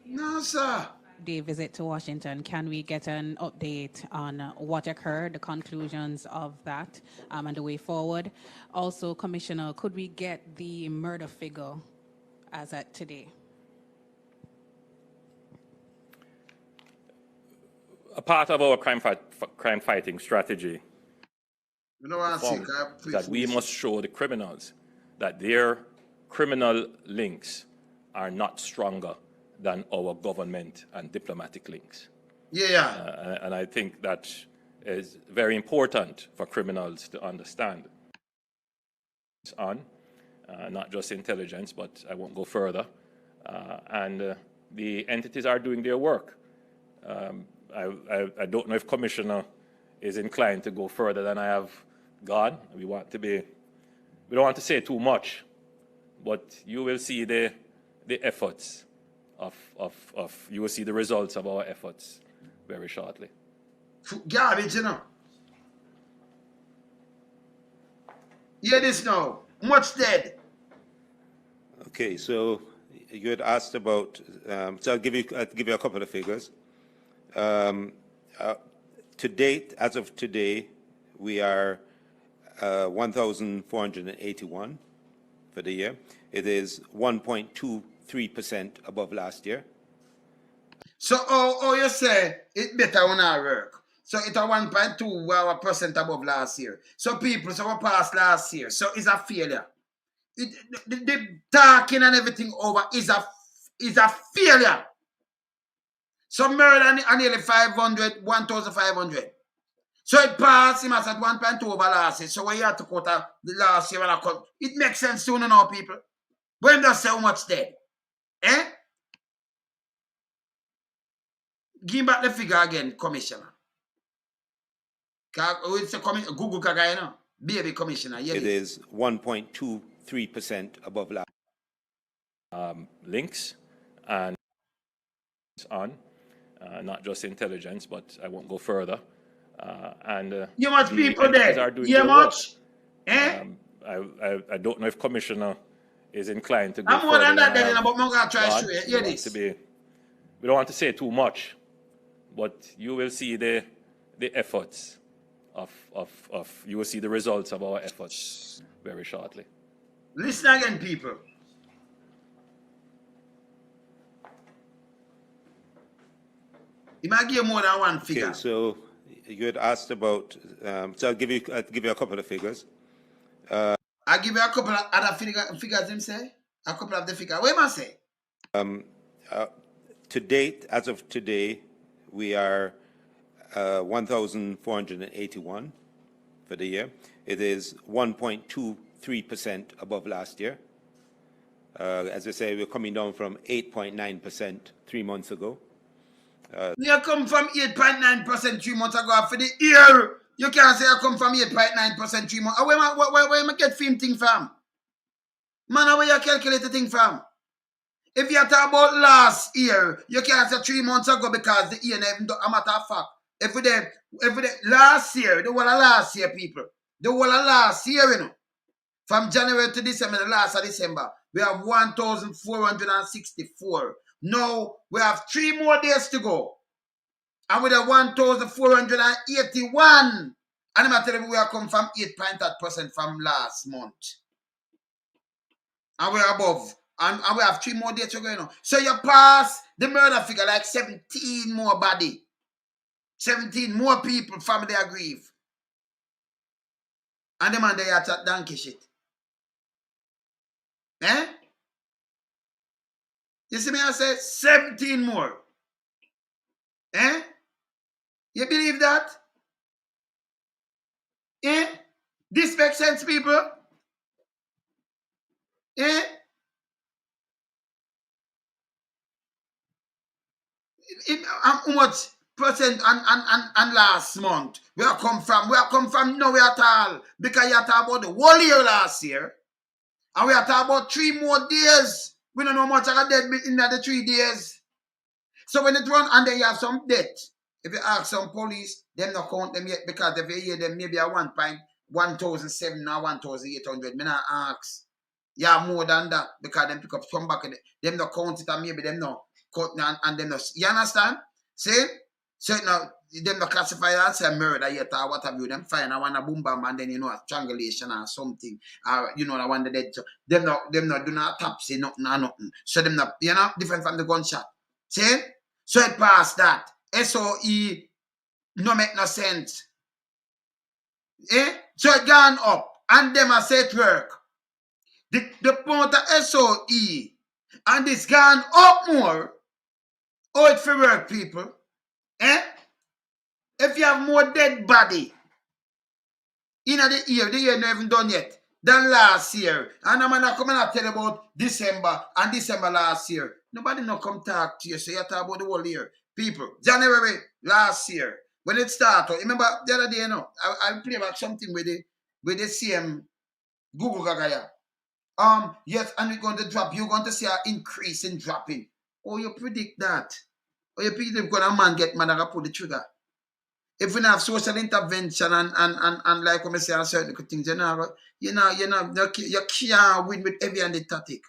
No, sir. Day visit to Washington, can we get an update on what occurred, the conclusions of that, and the way forward? Also, Commissioner, could we get the murder figure as at today? A part of our crime fighting strategy You know what I'm saying? is that we must show the criminals that their criminal links are not stronger than our government and diplomatic links. Yeah. And I think that is very important for criminals to understand. It's on, not just intelligence, but I won't go further. And the entities are doing their work. I don't know if Commissioner is inclined to go further than I have gone. We don't want to say too much, but you will see the efforts you will see the results of our efforts very shortly. Garbage, you know. Hear this now. Much dead. Okay, so you had asked about, so I'll give you a couple of figures. To date, as of today, we are 1,481 for the year. It is 1.23% above last year. So, you say it better when I work. So, it's a 1.2% above last year. So, people, so we passed last year. So, it's a failure. The talking and everything over is a failure. So, murder are nearly 500, 1,500. So, it passed him as at 1.2 over last year. So, when you have to cut the last year, when I cut, it makes sense sooner now, people. When does say how much dead? Eh? Give back the figure again, Commissioner. It's a Gugu Gaga, you know? Baby Commissioner. Yeah, it is 1.23% above last links and on, not just intelligence, but I won't go further. And you much people there? You much? Eh? I don't know if Commissioner is inclined to go I'm more further than that, than but I'm going to try to show you. Hear this. We don't want to say too much, but you will see the efforts you will see the results of our efforts very shortly. Listen again, people. He might give more than one figure. Okay, so you had asked about, so I'll give you a couple of figures. I'll give you a couple of other figures, him say. A couple of the figures. What am I say? To date, as of today, we are 1,481 for the year. It is 1.23% above last year. As I say, we're coming down from 8.9% 3 months ago. You come from 8.9% 3 months ago for the year. You can't say I come from 8.9% 3 months. Where am I get film thing from? Man, where you calculate the thing from? If you talk about last year, you can't say 3 months ago because the year never done. A matter of fact, every day, last year, the whole of last year, people, the whole of last year, you know, from January to December, the last of December, we have 1,464. Now, we have 3 more days to go. And with a 1,481. And I'm telling you, we have come from 8.8% from last month. And we're above. And we have 3 more days to go, you know. So you pass the murder figure like 17 more body. 17 more people, family aggrieved. And the man they are at donkey shit. Eh? You see me, I say 17 more. Eh? You believe that? Eh? This makes sense, people? Eh? How much percent and last month? Where I come from? Where I come from nowhere at all. Because you talk about the whole year last year. And we are talking about 3 more days. We don't know much I got dead in the 3 days. So when it run and then you have some debt. If you ask some police, them not count them yet because if you hear them maybe a 1.1%. 1,700 or 1,800. Me not ask. Yeah, more than that because them pick up some back in them no count it and maybe them no cut and them no. You understand? See? So now them no classify that as a murder yet or what have you. Them find I want a boom bam and then a strangulation or something. Or I want the dead. So them no do not tap say nothing or nothing. So them not different from the gunshot. See? So it past that. SOE no make no sense. So it gone up and them a say it work. The point of SOE and it's gone up more. Oh, it for work, people. If you have more dead body in the year not even done yet than last year. And I'm not coming to tell you about December and December last year. Nobody no come talk to you, so you talk about the whole year. People, January last year, when it started, remember the other day, I play back something with the same Google Gaga. Yes, and we're going to drop. You're going to see an increase in dropping. Oh, you predict that. Or you predict because a man get mad and pull the trigger. If we have social intervention and like when I say certain things, you can't win with heavy and the tactic.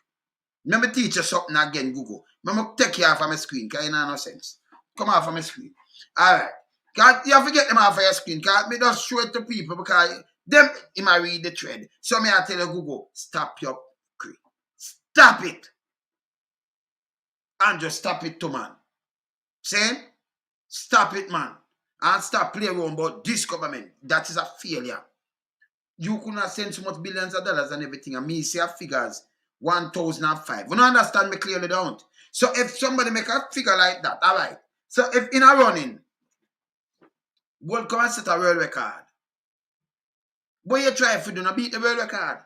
Let me teach you something again, Google. Let me take you off of my screen, because you know no sense. Come off of my screen. Alright. You have to get them off of your screen, because me just show it to people, because them, you might read the thread. So me I tell you, Google, stop your screen. Stop it. And just stop it to man. See? Stop it, man. And stop playing around about this government. That is a failure. You could not send so much billions of dollars and everything. And me say figures 1,005. You don't understand me clearly, don't. So if somebody make a figure like that, all right. So if in a running, world come and set a world record. What you try to do not beat the world record.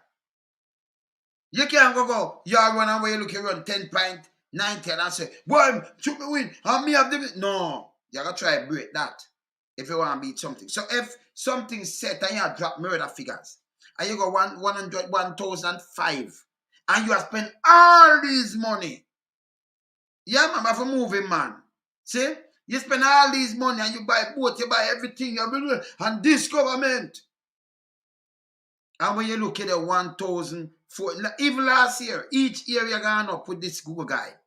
You can't go, you run away, you look, you run 10.90 and say, boy, should me win, and me have the... No, you gotta try to break that if you want to beat something. So if something set and you drop murder figures, and you go 1,005, and you have spent all this money, yeah, man, for moving, man. See? You spend all this money and you buy boat, you buy everything, and this government. And when you look at the 1,004, even last year, each year you're going up with this Google guy.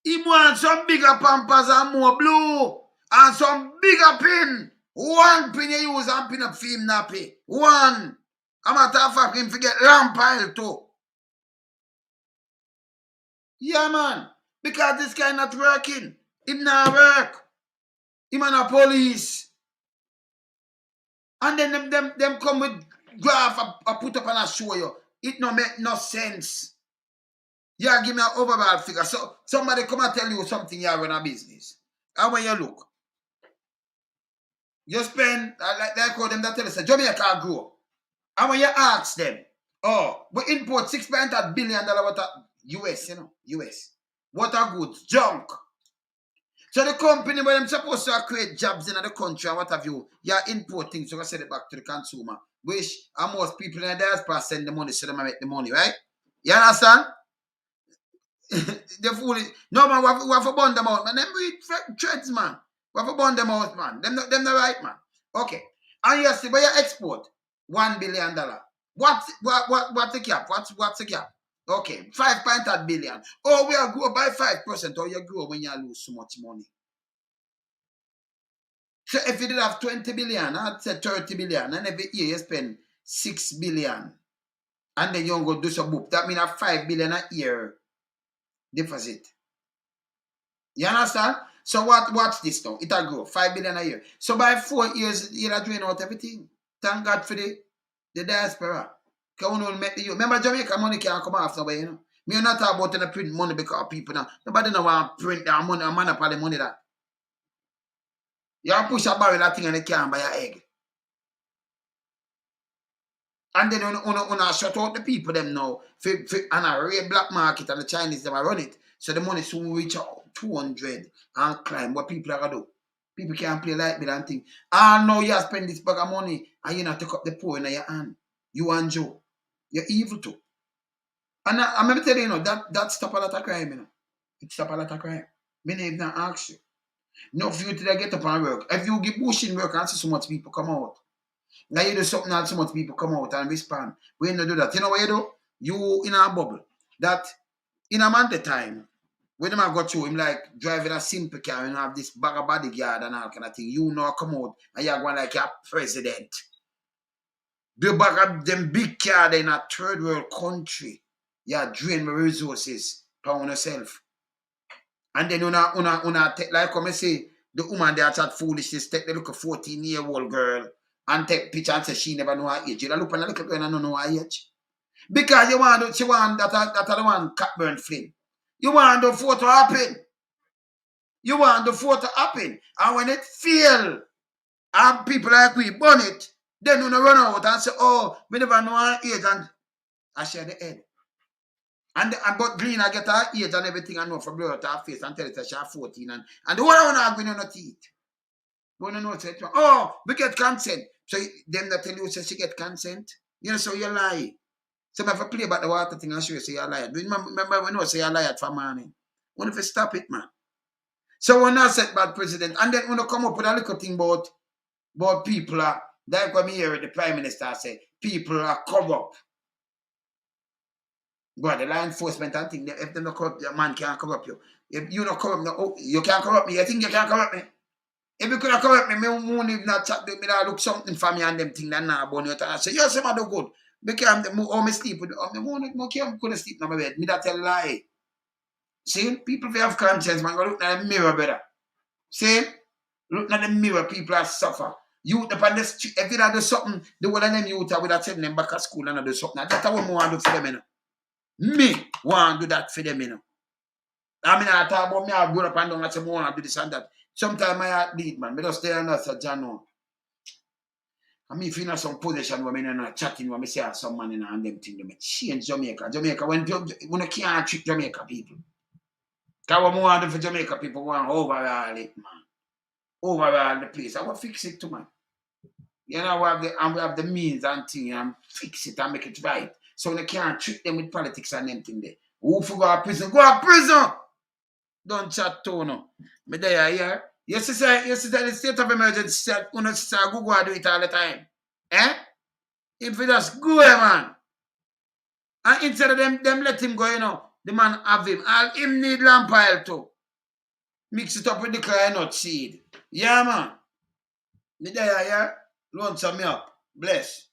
He wants some bigger pampers and more blue. And some bigger pin. One pin you use and pin up for him nappy. One. I'm a matter of fact, him forget lamp pile too. Yeah, man. Because this guy not working. Him not work. Him and a police. And then them come with graph I put up and I show you. It no make no sense. Yeah, give me an overall figure. So somebody come and tell you something you run a business. And when you look, you spend, like all them that tell us, Jamaica grow. And when you ask them, oh, we import $6.8 billion water US, US. Water goods, junk. So the company where them supposed to create jobs in the country and what have you, you're importing, so I send it back to the consumer. Which most people in the diaspora send the money so they make the money, right? You understand? The fool is, no man, we have to burn them out, man. Them read threads, man. We have to burn them out, man. Them the right, man. Okay. And you see, where you export $1 billion. What's the cap? What's the cap? Okay, 5.8 billion. Oh, we are grow by 5%, or you grow when you lose so much money. So if you did have 20 billion, I'd say 30 billion, and every year you spend 6 billion, and then you go do some book. That means a 5 billion a year deposit. You understand? So what's this now? It'll grow 5 billion a year. So by 4 years, you'll drain out everything. Thank God for the diaspora. Remember, Jamaica money can't come after way, Me not talk about the print money because people now. Nobody know want to print their money, a monopoly money that. You push a barrel that thing and they can't buy an egg. And then you shut out the people them now. And a real black market and the Chinese them run it. So the money soon reach out 200 and climb. What people are going to do? People can't play like me and think. Ah, no, you spend this bag of money and you not take up the poor in your hand. You and Joe. You're evil too. And I'm going to tell you, that stop a lot of crime, It stop a lot of crime. Many even ask you. No, if you today get up and work. If you get bushing work and see so much people come out. Now you do something and so much people come out and respond. When you do that, you know what you do? You in a bubble. That in a month time, when him go through him like driving a simple car and have this bag of bodyguard and all kind of thing, you know come out and you're going like a president. The bag of them big car in a third world country. You drain my resources for yourself. And then una take, like come and say, the woman there chat foolishness, take the look a 14-year-old girl and take picture and say she never know her age. You look at the little girl and don't know her age. Because she want that the one Catburn film. You want the photo happen. You want the photo happen. And when it fail, and people like we burn it, then you run out and say, oh, we never know her age, and I share the head. And but Green, I get her age and everything I know for blur out her face and tell it that she's 14 and the whole one are going on her teeth. You know say, oh, we get consent. So them that tell you say she get consent. You know, so you lie. So if I play about the water thing and show you say you lie. Remember when you say you lie for morning. When if you stop it, man. So when I said bad president, and then when you come up with a little thing about people are like when me hear the Prime Minister say people are corrupt. But the law enforcement and thing, if they not corrupt, the man can't corrupt you. If you not corrupt, no, you can't corrupt me. You think you can't corrupt me? If you could have corrupt me, won't even not chat with me, I look something for me and them thing that now about you. I say, yes, I'm do good. Because I'm sleep with I couldn't sleep in my bed. Me that tell lie. See, people have conscience, man. Go look at the mirror, brother. See? Look at the mirror, people are suffer. Youth upon the street, if you do something, the one of them youth are with that send them back at school and do something. That's what I want to do for them, you know. Me want to do that for them, you know. I mean, I talk about me, I grow up and down and say, I want to do this and that. Sometimes my heart bleed, man. I just stay and say, John, I mean, if you know some position where I'm not chatting, when I say some man in and them thing, they change Jamaica. Jamaica, when you can't trick Jamaica people. Because what I want to do for Jamaica people, want to overall it, man. Overall the place. I will fix it too, man. You know, we have the means and thing and fix it and make it right. So they can't trick them with politics and them thing there. Who for go to prison? Go to prison! Don't chat to no. Me there, yeah. You see, the state of emergency, you see, Gugu do it all the time. Eh? If you just go, man. And instead of them let him go, you know, the man have him. All him need lamp oil too. Mix it up with the cry nut seed. Yeah, man. Me there, yeah. Loan some me up. Bless.